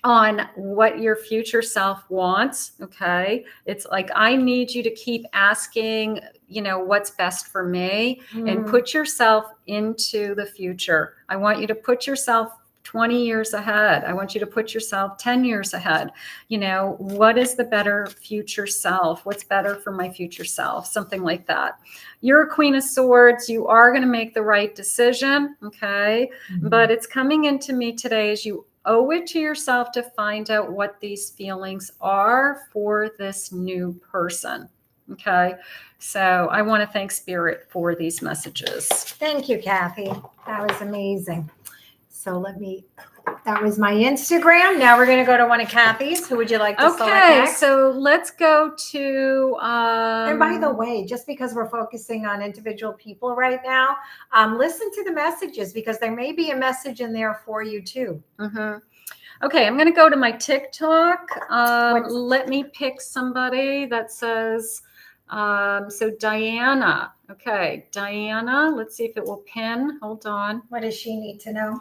on what your future self wants. Okay. It's like, I need you to keep asking, what's best for me, and put yourself into the future. I want you to put yourself 20 years ahead. I want you to put yourself 10 years ahead. What is the better future self? What's better for my future self? Something like that. You're a Queen of Swords. You are going to make the right decision. Okay. But it's coming into me today as you owe it to yourself to find out what these feelings are for this new person. Okay. So I want to thank Spirit for these messages. Thank you, Kathy. That was amazing. So that was my Instagram. Now we're going to go to one of Kathy's. Who would you like to select next? So let's go to... and by the way, just because we're focusing on individual people right now, listen to the messages because there may be a message in there for you too. Okay, I'm going to go to my TikTok. Let me pick somebody that says... so Diana. Okay, Diana. Let's see if it will pin. Hold on. What does she need to know?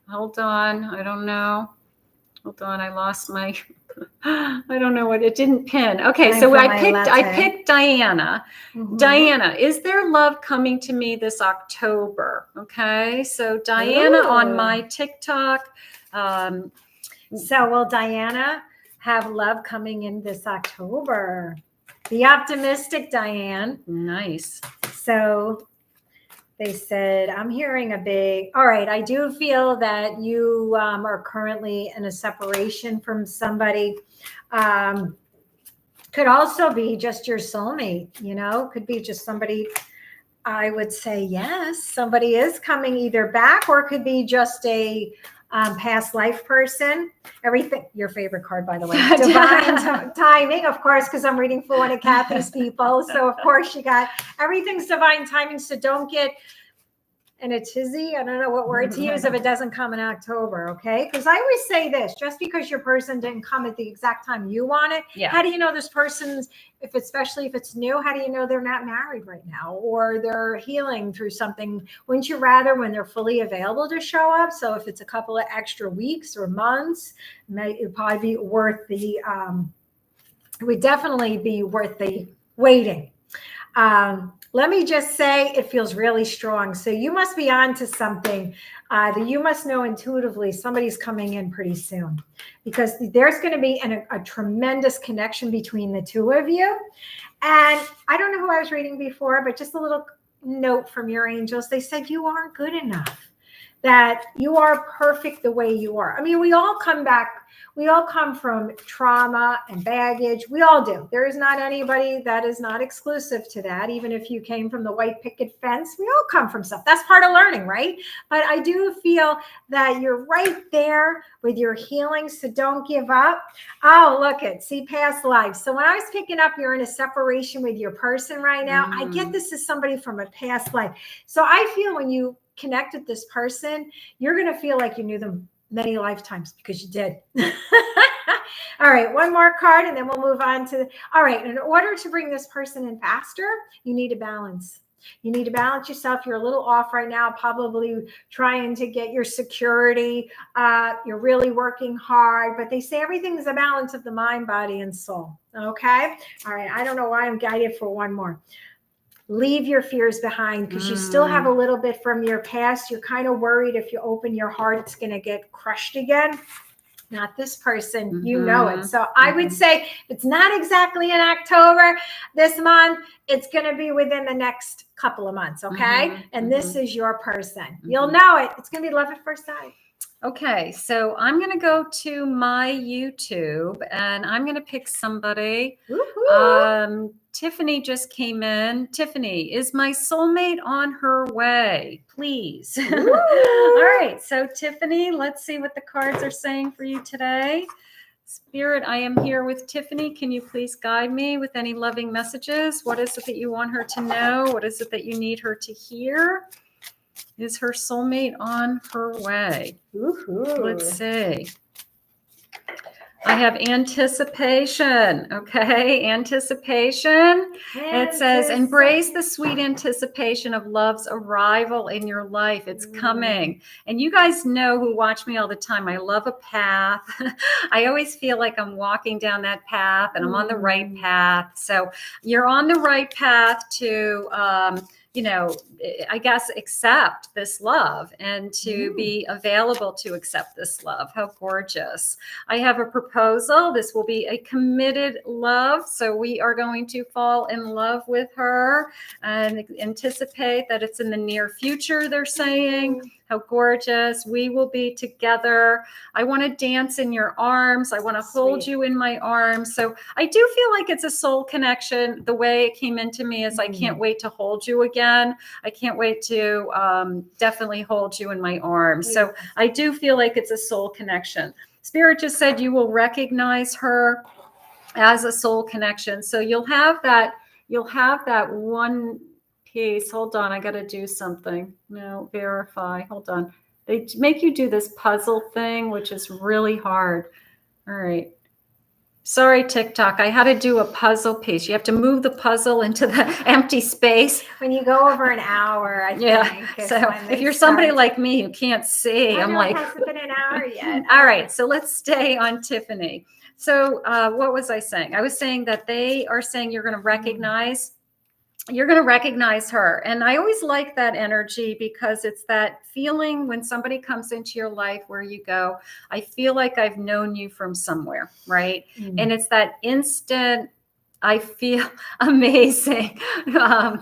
Hold on. I don't know. Hold on. I lost my... I don't know what it didn't pin. Okay, so I picked Diana. Diana, is there love coming to me this October? Okay, so Diana on my TikTok. So will Diana have love coming in this October? Be optimistic, Diane. Nice. So They said, I'm hearing all right, I do feel that you are currently in a separation from somebody. Could also be just your soulmate, could be just somebody. I would say, yes, somebody is coming either back, or it could be just a past life person. Everything, your favorite card, by the way, divine timing, of course, because I'm reading for one of Kathy's people. So of course you got everything's divine timing. So don't get in a tizzy. I don't know what word to use if it doesn't come in October. Okay. Because I always say this, just because your person didn't come at the exact time you want it. Yeah. How do you know this person's, especially if it's new, how do you know they're not married right now, or they're healing through something? Wouldn't you rather when they're fully available to show up? So if it's a couple of extra weeks or months, it would probably be worth the, it would definitely be worth the waiting. Let me just say it feels really strong. So you must be on to something that you must know intuitively. Somebody's coming in pretty soon, because there's going to be a tremendous connection between the two of you. And I don't know who I was reading before, but just a little note from your angels. They said you aren't good enough, that you are perfect the way you are. I mean, we all come back. We all come from trauma and baggage. We all do. There is not anybody that is not exclusive to that. Even if you came from the white picket fence, we all come from stuff. That's part of learning, right? But I do feel that you're right there with your healing. So don't give up. Oh, look at, see, past lives. So when I was picking up, you're in a separation with your person right now. I get this is somebody from a past life. So I feel when you connect with this person, you're going to feel like you knew them many lifetimes, because you did. All right, one more card and then we'll move on to, all right, in order to bring this person in faster, you need a balance. You need to balance yourself. You're a little off right now, probably trying to get your security. You're really working hard, but they say everything is a balance of the mind, body, and soul. Okay. All right. I don't know why I'm guided for one more. Leave your fears behind, because you still have a little bit from your past. You're kind of worried if you open your heart, it's going to get crushed again. Not this person, you know it. So I would say it's not exactly in October this month. It's going to be within the next couple of months. Okay. And this is your person. You'll know it. It's going to be love at first sight. Okay, so I'm going to go to my YouTube and I'm going to pick somebody. Tiffany just came in. Tiffany, is my soulmate on her way? Please. All right, so Tiffany, let's see what the cards are saying for you today. Spirit, I am here with Tiffany. Can you please guide me with any loving messages? What is it that you want her to know? What is it that you need her to hear? Is her soulmate on her way? Let's see. I have anticipation. Okay, anticipation. It says, embrace the sweet anticipation of love's arrival in your life. It's coming. And you guys know, who watch me all the time, I love a path. I always feel like I'm walking down that path and I'm on the right path. So you're on the right path to I guess, accept this love and to be available to accept this love. How gorgeous. I have a proposal. This will be a committed love. So we are going to fall in love with her and anticipate that it's in the near future, they're saying. How gorgeous. We will be together. I want to dance in your arms. I want to hold you in my arms. So I do feel like it's a soul connection. The way it came into me is I can't wait to hold you again. I can't wait to definitely hold you in my arms. So I do feel like it's a soul connection. Spirit just said you will recognize her as a soul connection. So you'll have that one piece. Hold on, I got to do something. No, verify. Hold on. They make you do this puzzle thing, which is really hard. All right. Sorry, TikTok. I had to do a puzzle piece. You have to move the puzzle into the empty space. When you go over an hour, I think. So if you're somebody like me who can't see, I'm like, it hasn't been an hour yet. All right. So let's stay on Tiffany. So what was I saying? I was saying that they are saying you're going to recognize her. And I always like that energy, because it's that feeling when somebody comes into your life where you go, I feel like I've known you from somewhere, right? And it's that instant I feel amazing.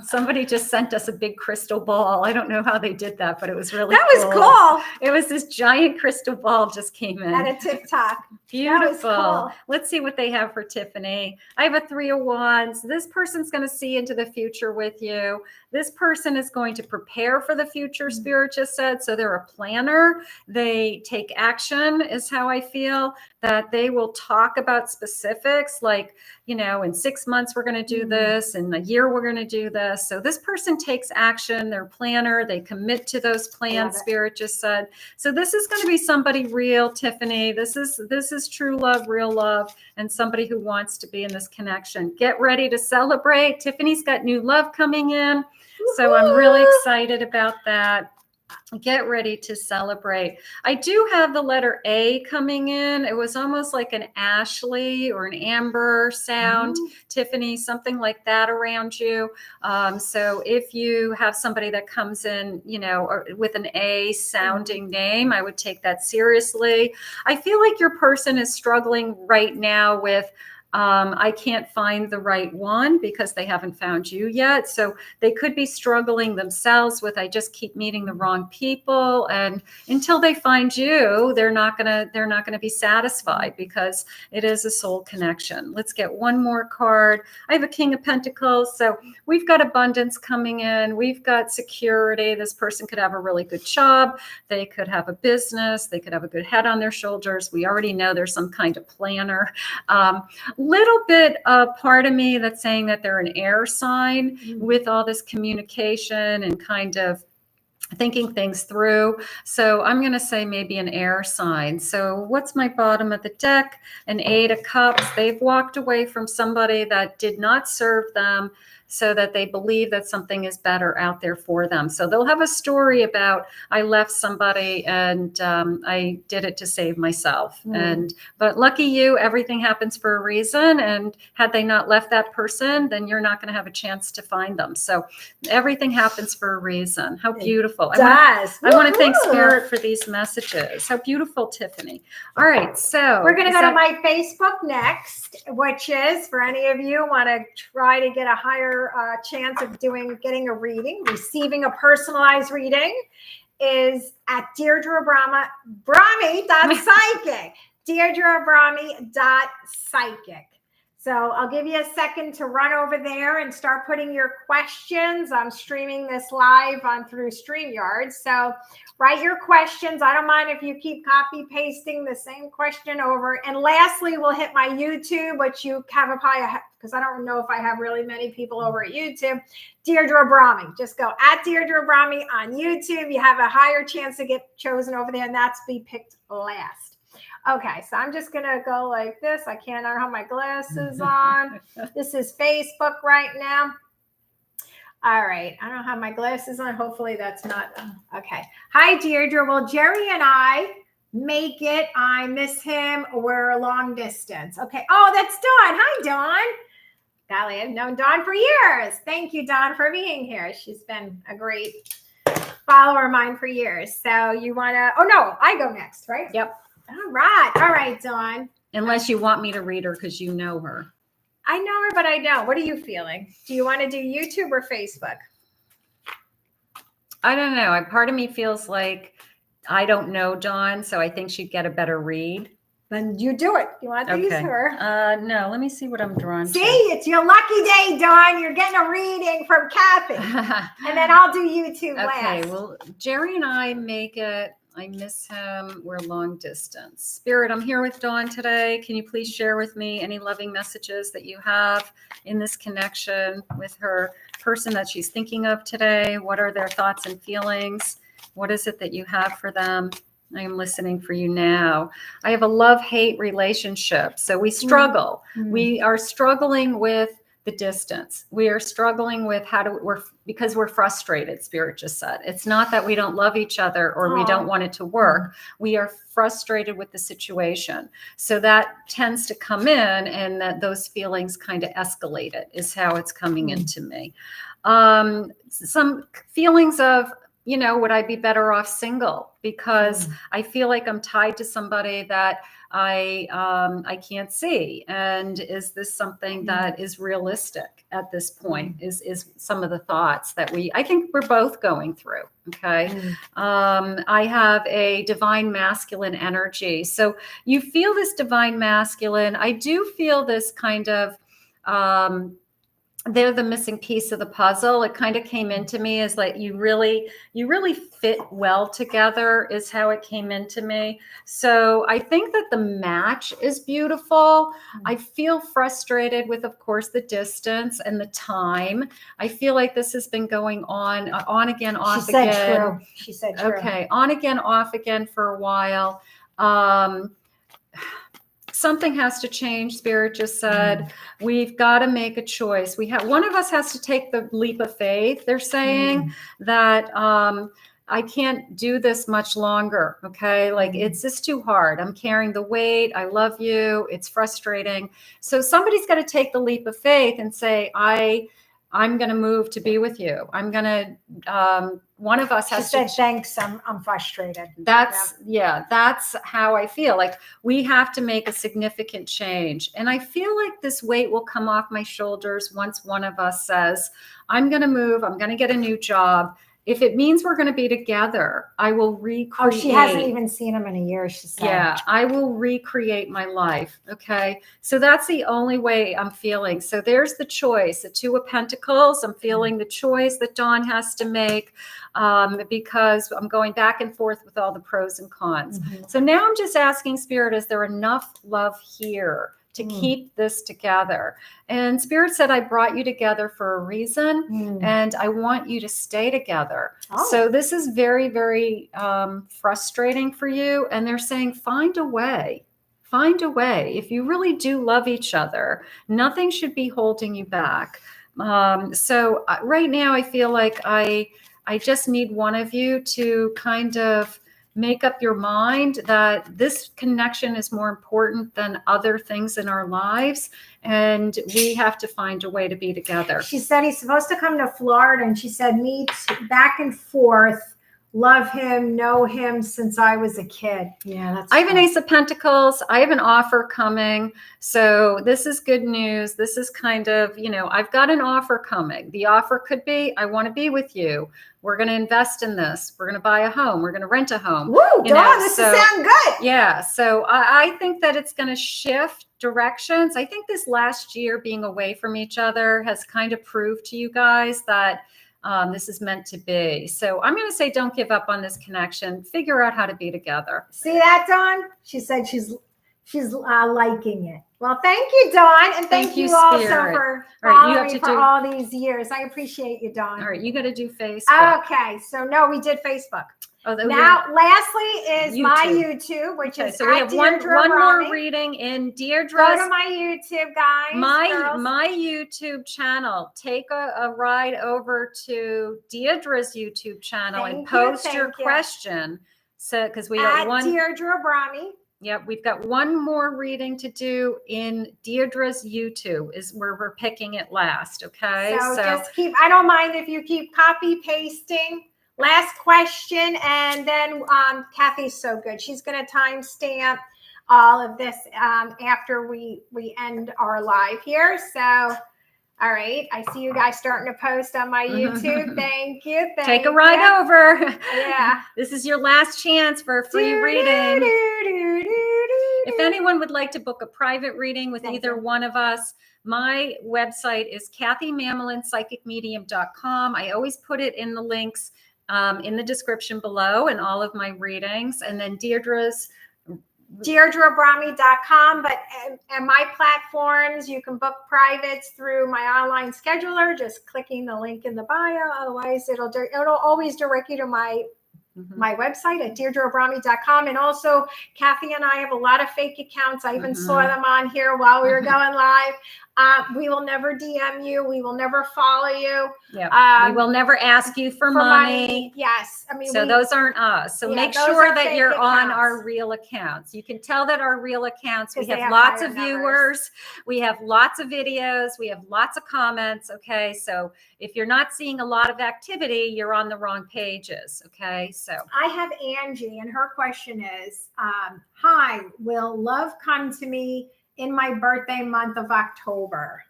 Somebody just sent us a big crystal ball. I don't know how they did that, but it was really That was cool. It was this giant crystal ball just came in. At a TikTok. Beautiful. Cool. Let's see what they have for Tiffany. I have a 3 of Wands. This person's going to see into the future with you. This person is going to prepare for the future, Spirit just said. So they're a planner. They take action is how I feel, that they will talk about specifics like, you know, in 6 months, we're going to do this. In a year, we're going to do this. So this person takes action. They're a planner. They commit to those plans, Spirit just said. So this is going to be somebody real, Tiffany. This is true love, real love, and somebody who wants to be in this connection. Get ready to celebrate. Tiffany's got new love coming in. So I'm really excited about that. Get ready to celebrate. I do have the letter A coming in. It was almost like an Ashley or an Amber sound, Tiffany, something like that around you. So if you have somebody that comes in, you know, or with an A sounding name, I would take that seriously. I feel like your person is struggling right now with I can't find the right one because they haven't found you yet. So they could be struggling themselves with, I just keep meeting the wrong people. And until they find you, they're not gonna be satisfied because it is a soul connection. Let's get one more card. I have a King of Pentacles. So we've got abundance coming in. We've got security. This person could have a really good job. They could have a business. They could have a good head on their shoulders. We already know there's some kind of planner. Little bit of part of me that's saying that they're an air sign with all this communication and kind of thinking things through. So I'm going to say maybe an air sign. So what's my bottom of the deck? An 8 of Cups. They've walked away from somebody that did not serve them, so that they believe that something is better out there for them. So they'll have a story about, I left somebody and I did it to save myself. But lucky you, everything happens for a reason. And had they not left that person, then you're not going to have a chance to find them. So everything happens for a reason. How beautiful. I want to thank Spirit for these messages. How beautiful, Tiffany. All right. So we're going to go to my Facebook next, which is for any of you who want to try to get a higher chance of getting a reading, receiving a personalized reading, is at Deirdre Abrami.psychic. Deirdre Abrami.psychic. So I'll give you a second to run over there and start putting your questions. I'm streaming this live through StreamYard. So write your questions. I don't mind if you keep copy pasting the same question over. And lastly, we'll hit my YouTube, which you have because I don't know if I have really many people over at YouTube. Deirdre Abrami. Just go at Deirdre Abrami on YouTube. You have a higher chance to get chosen over there, and that's be picked last. Okay, so I'm just going to go like this. I don't have my glasses on. This is Facebook right now. All right, I don't have my glasses on. Hopefully that's not, okay. Hi, Deirdre. Well, Jerry and I make it. I miss him. We're long distance. Okay. Oh, that's Dawn. Hi, Dawn. Golly, I've known Dawn for years. Thank you, Dawn, for being here. She's been a great follower of mine for years. So you want to, oh, no, I go next, right? Yep. All right, Dawn. Unless you want me to read her because you know her. I know her, but I don't. What are you feeling? Do you want to do YouTube or Facebook? I don't know. Part of me feels like I don't know Dawn, so I think she'd get a better read. Then you do it. You want to use her? No, let me see what I'm drawn to. See, it's your lucky day, Dawn. You're getting a reading from Kathy. And then I'll do YouTube last. Okay, well, Jerry and I make it. I miss him. We're long distance. Spirit, I'm here with Dawn today. Can you please share with me any loving messages that you have in this connection with her person that she's thinking of today? What are their thoughts and feelings? What is it that you have for them? I am listening for you now. I have a love-hate relationship. So we struggle. We are struggling with the distance. We are struggling with because we're frustrated, Spirit just said. It's not that we don't love each other or we don't want it to work. We are frustrated with the situation. So that tends to come in, and that those feelings kind of escalate it is how it's coming into me. Some feelings of would I be better off single? Because I feel like I'm tied to somebody that I can't see. And is this something that is realistic at this point? Is some of the thoughts that I think we're both going through. Okay. I have a divine masculine energy. So you feel this divine masculine. I do feel this kind of, they're the missing piece of the puzzle. It kind of came into me as like you really fit well together is how it came into me. So I think that the match is beautiful. I feel frustrated with, of course, the distance and the time. I feel like this has been going on again, off again. She said true. Okay, on again, off again for a while. Something has to change. Spirit just said, we've got to make a choice. One of us has to take the leap of faith. They're saying that I can't do this much longer. Okay. Like it's just too hard. I'm carrying the weight. I love you. It's frustrating. So somebody's got to take the leap of faith and say, I'm going to move to be with you. I'm going to, one of us has to. She said, thanks. I'm frustrated. That's how I feel. Like we have to make a significant change. And I feel like this weight will come off my shoulders once one of us says, I'm going to move. I'm going to get a new job. If it means we're going to be together, I will recreate. Oh, she hasn't even seen him in a year, she said. Yeah, I will recreate my life. Okay. So that's the only way I'm feeling. So there's the choice, the Two of Pentacles. I'm feeling the choice that Dawn has to make because I'm going back and forth with all the pros and cons. So now I'm just asking Spirit, is there enough love here to keep this together? And Spirit said, I brought you together for a reason, and I want you to stay together. So this is very, very frustrating for you. And they're saying, find a way. Find a way. If you really do love each other, nothing should be holding you back. So right now I feel like I just need one of you to kind of make up your mind that this connection is more important than other things in our lives. And we have to find a way to be together. She said he's supposed to come to Florida. And she said, meet back and forth. Love him, know him since I was a kid. Yeah, I have an Ace of Pentacles. I have an offer coming. So this is good news. This is kind of, I've got an offer coming. The offer could be, I want to be with you. We're going to invest in this. We're going to buy a home. We're going to rent a home. Woo, Dawn, this is sound good. Yeah. So I think that it's going to shift directions. I think this last year being away from each other has kind of proved to you guys that this is meant to be. So I'm going to say, don't give up on this connection. Figure out how to be together. See that, Dawn? She said she's liking it. Well, thank you, Dawn. And thank you also for following me for all these years. I appreciate you, Dawn. All right. You got to do Facebook. Okay. So no, we did Facebook. Oh, now, lastly is YouTube. My YouTube, which is so we have one more reading in Deirdre's. Go to my YouTube, guys. My YouTube channel. Take a ride over to Deirdre's YouTube channel and post your question. So, because we got one. Deirdre Abrami. Yep, we've got one more reading to do in Deirdre's YouTube. Is where we're picking it last. Okay, so just keep. I don't mind if you keep copy pasting. Last question, and then Kathy's so good. She's going to timestamp all of this after we end our live here. So, all right. I see you guys starting to post on my YouTube. Thank you. Take a ride over. Yeah. This is your last chance for a free reading. If anyone would like to book a private reading with either one of us, my website is KathyMamolenPsychicMedium.com. I always put it in the links in the description below and all of my readings. And then Deirdre's DeirdreAbrami.com. But and my platforms, you can book privates through my online scheduler, just clicking the link in the bio. Otherwise, it'll always direct you to my my website at DeirdreAbrami.com. And also, Kathy and I have a lot of fake accounts. I even saw them on here while we were going live. We will never DM you. We will never follow you. We will never ask you for money. Yes. I mean, so those aren't us. So make sure that you're on our real accounts. You can tell that our real accounts, we have lots of viewers. We have lots of videos. We have lots of comments. Okay. So if you're not seeing a lot of activity, you're on the wrong pages. Okay. So I have Angie, and her question is, hi, will love come to me in my birthday month of October?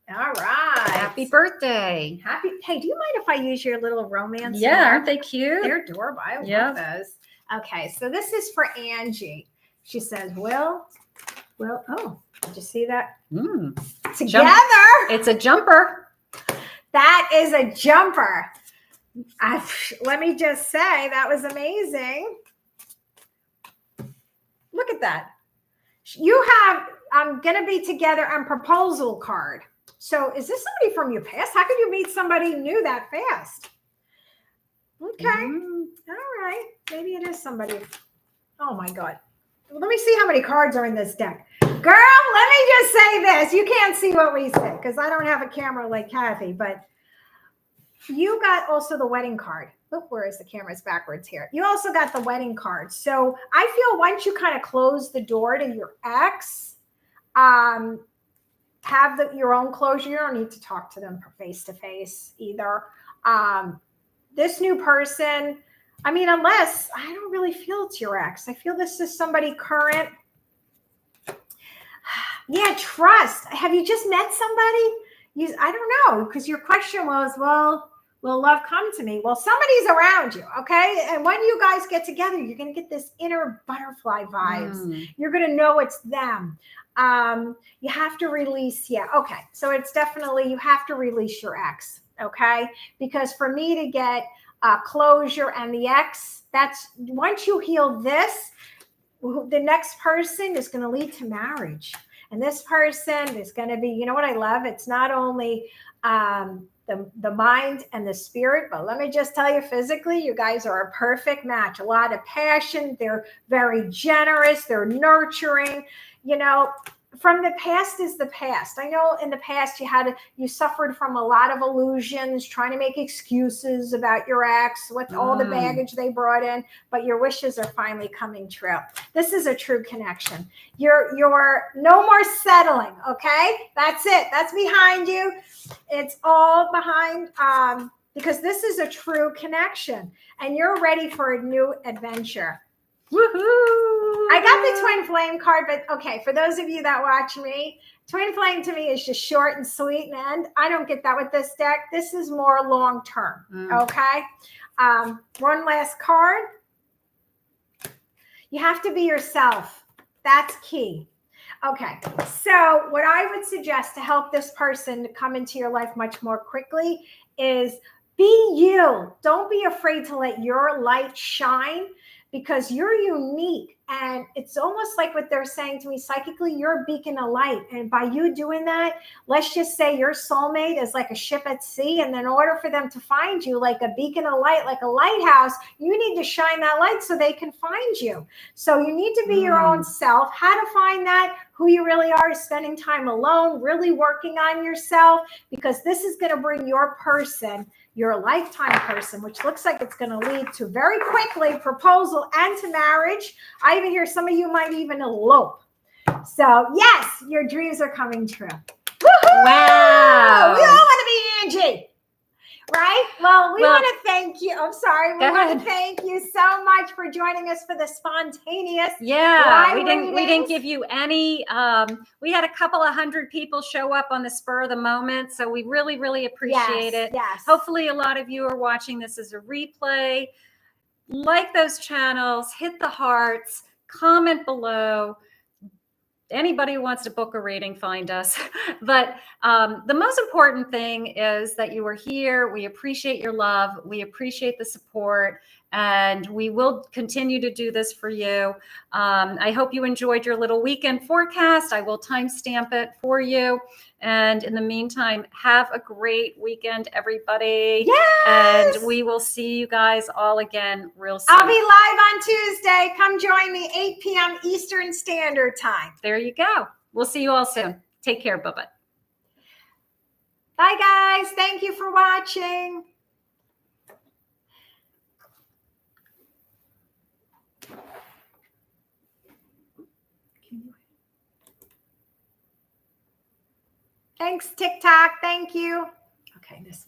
All right. Happy birthday. Hey, do you mind if I use your little romance? Yeah, aren't they cute? They're adorable. I love those. Okay, so this is for Angie. She says, oh, did you see that? Together. It's a jumper. That is a jumper. Let me just say, that was amazing. Look at that. You have, I'm going to be together on proposal card. So is this somebody from your past? How could you meet somebody new that fast? Okay. All right. Maybe it is somebody. Oh my God. Let me see how many cards are in this deck. Girl, let me just say this. You can't see what we say because I don't have a camera like Kathy, but you got also the wedding card. Look, where is the camera? It's backwards here. You also got the wedding card. So I feel once you kind of close the door to your ex, have your own closure. You don't need to talk to them face to face either. This new person, I mean, unless I don't really feel it's your ex. I feel this is somebody current. Yeah, trust. Have you just met somebody? I don't know, because your question was, well, will love come to me? Well, somebody's around you, okay? And when you guys get together, you're going to get this inner butterfly vibes. You're going to know it's them. You have to release. Yeah, okay. So it's definitely, you have to release your ex, okay? Because for me to get closure and the ex, that's, once you heal this, the next person is going to lead to marriage. And this person is going to be, you know what I love? It's not only the mind and the spirit, but let me just tell you, physically, you guys are a perfect match. A lot of passion. They're very generous. They're nurturing. You know, from the past is the past. I know in the past you suffered from a lot of illusions, trying to make excuses about your ex, what all the baggage they brought in, but your wishes are finally coming true. This is a true connection. You're no more settling, okay? That's it. That's behind you. It's all behind, because this is a true connection, and you're ready for a new adventure. Woohoo! I got the Twin Flame card, but okay, for those of you that watch me, Twin Flame to me is just short and sweet, and I don't get that with this deck. This is more long term, okay? One last card. You have to be yourself. That's key. Okay, so what I would suggest to help this person to come into your life much more quickly is be you. Don't be afraid to let your light shine, because you're unique. And it's almost like what they're saying to me psychically, you're a beacon of light. And by you doing that, let's just say your soulmate is like a ship at sea. And in order for them to find you like a beacon of light, like a lighthouse, you need to shine that light so they can find you. So you need to be your own self. How to find that, who you really are, is spending time alone, really working on yourself, because this is going to bring your person, your lifetime person, which looks like it's going to lead to very quickly proposal and to marriage. I even hear some of you might even elope. So yes, your dreams are coming true. Woohoo! Wow. We all want to be Angie, right? Well, we want to thank you. I'm sorry. We want to thank you so much for joining us for the spontaneous. Yeah, we didn't give you any. We had a couple of hundred people show up on the spur of the moment, so we really, really appreciate it. Yes. Hopefully, a lot of you are watching this as a replay. Like those channels, hit the hearts, comment below. Anybody who wants to book a reading, find us. But the most important thing is that you are here. We appreciate your love. We appreciate the support. And we will continue to do this for you. I hope you enjoyed your little weekend forecast. I will timestamp it for you. And in the meantime, have a great weekend, everybody. Yes! And we will see you guys all again real soon. I'll be live on Tuesday. Come join me, 8 p.m. Eastern Standard Time. There you go. We'll see you all soon. Take care. Bye-bye. Bye, guys. Thank you for watching. Thanks, TikTok. Thank you. Okay, this one.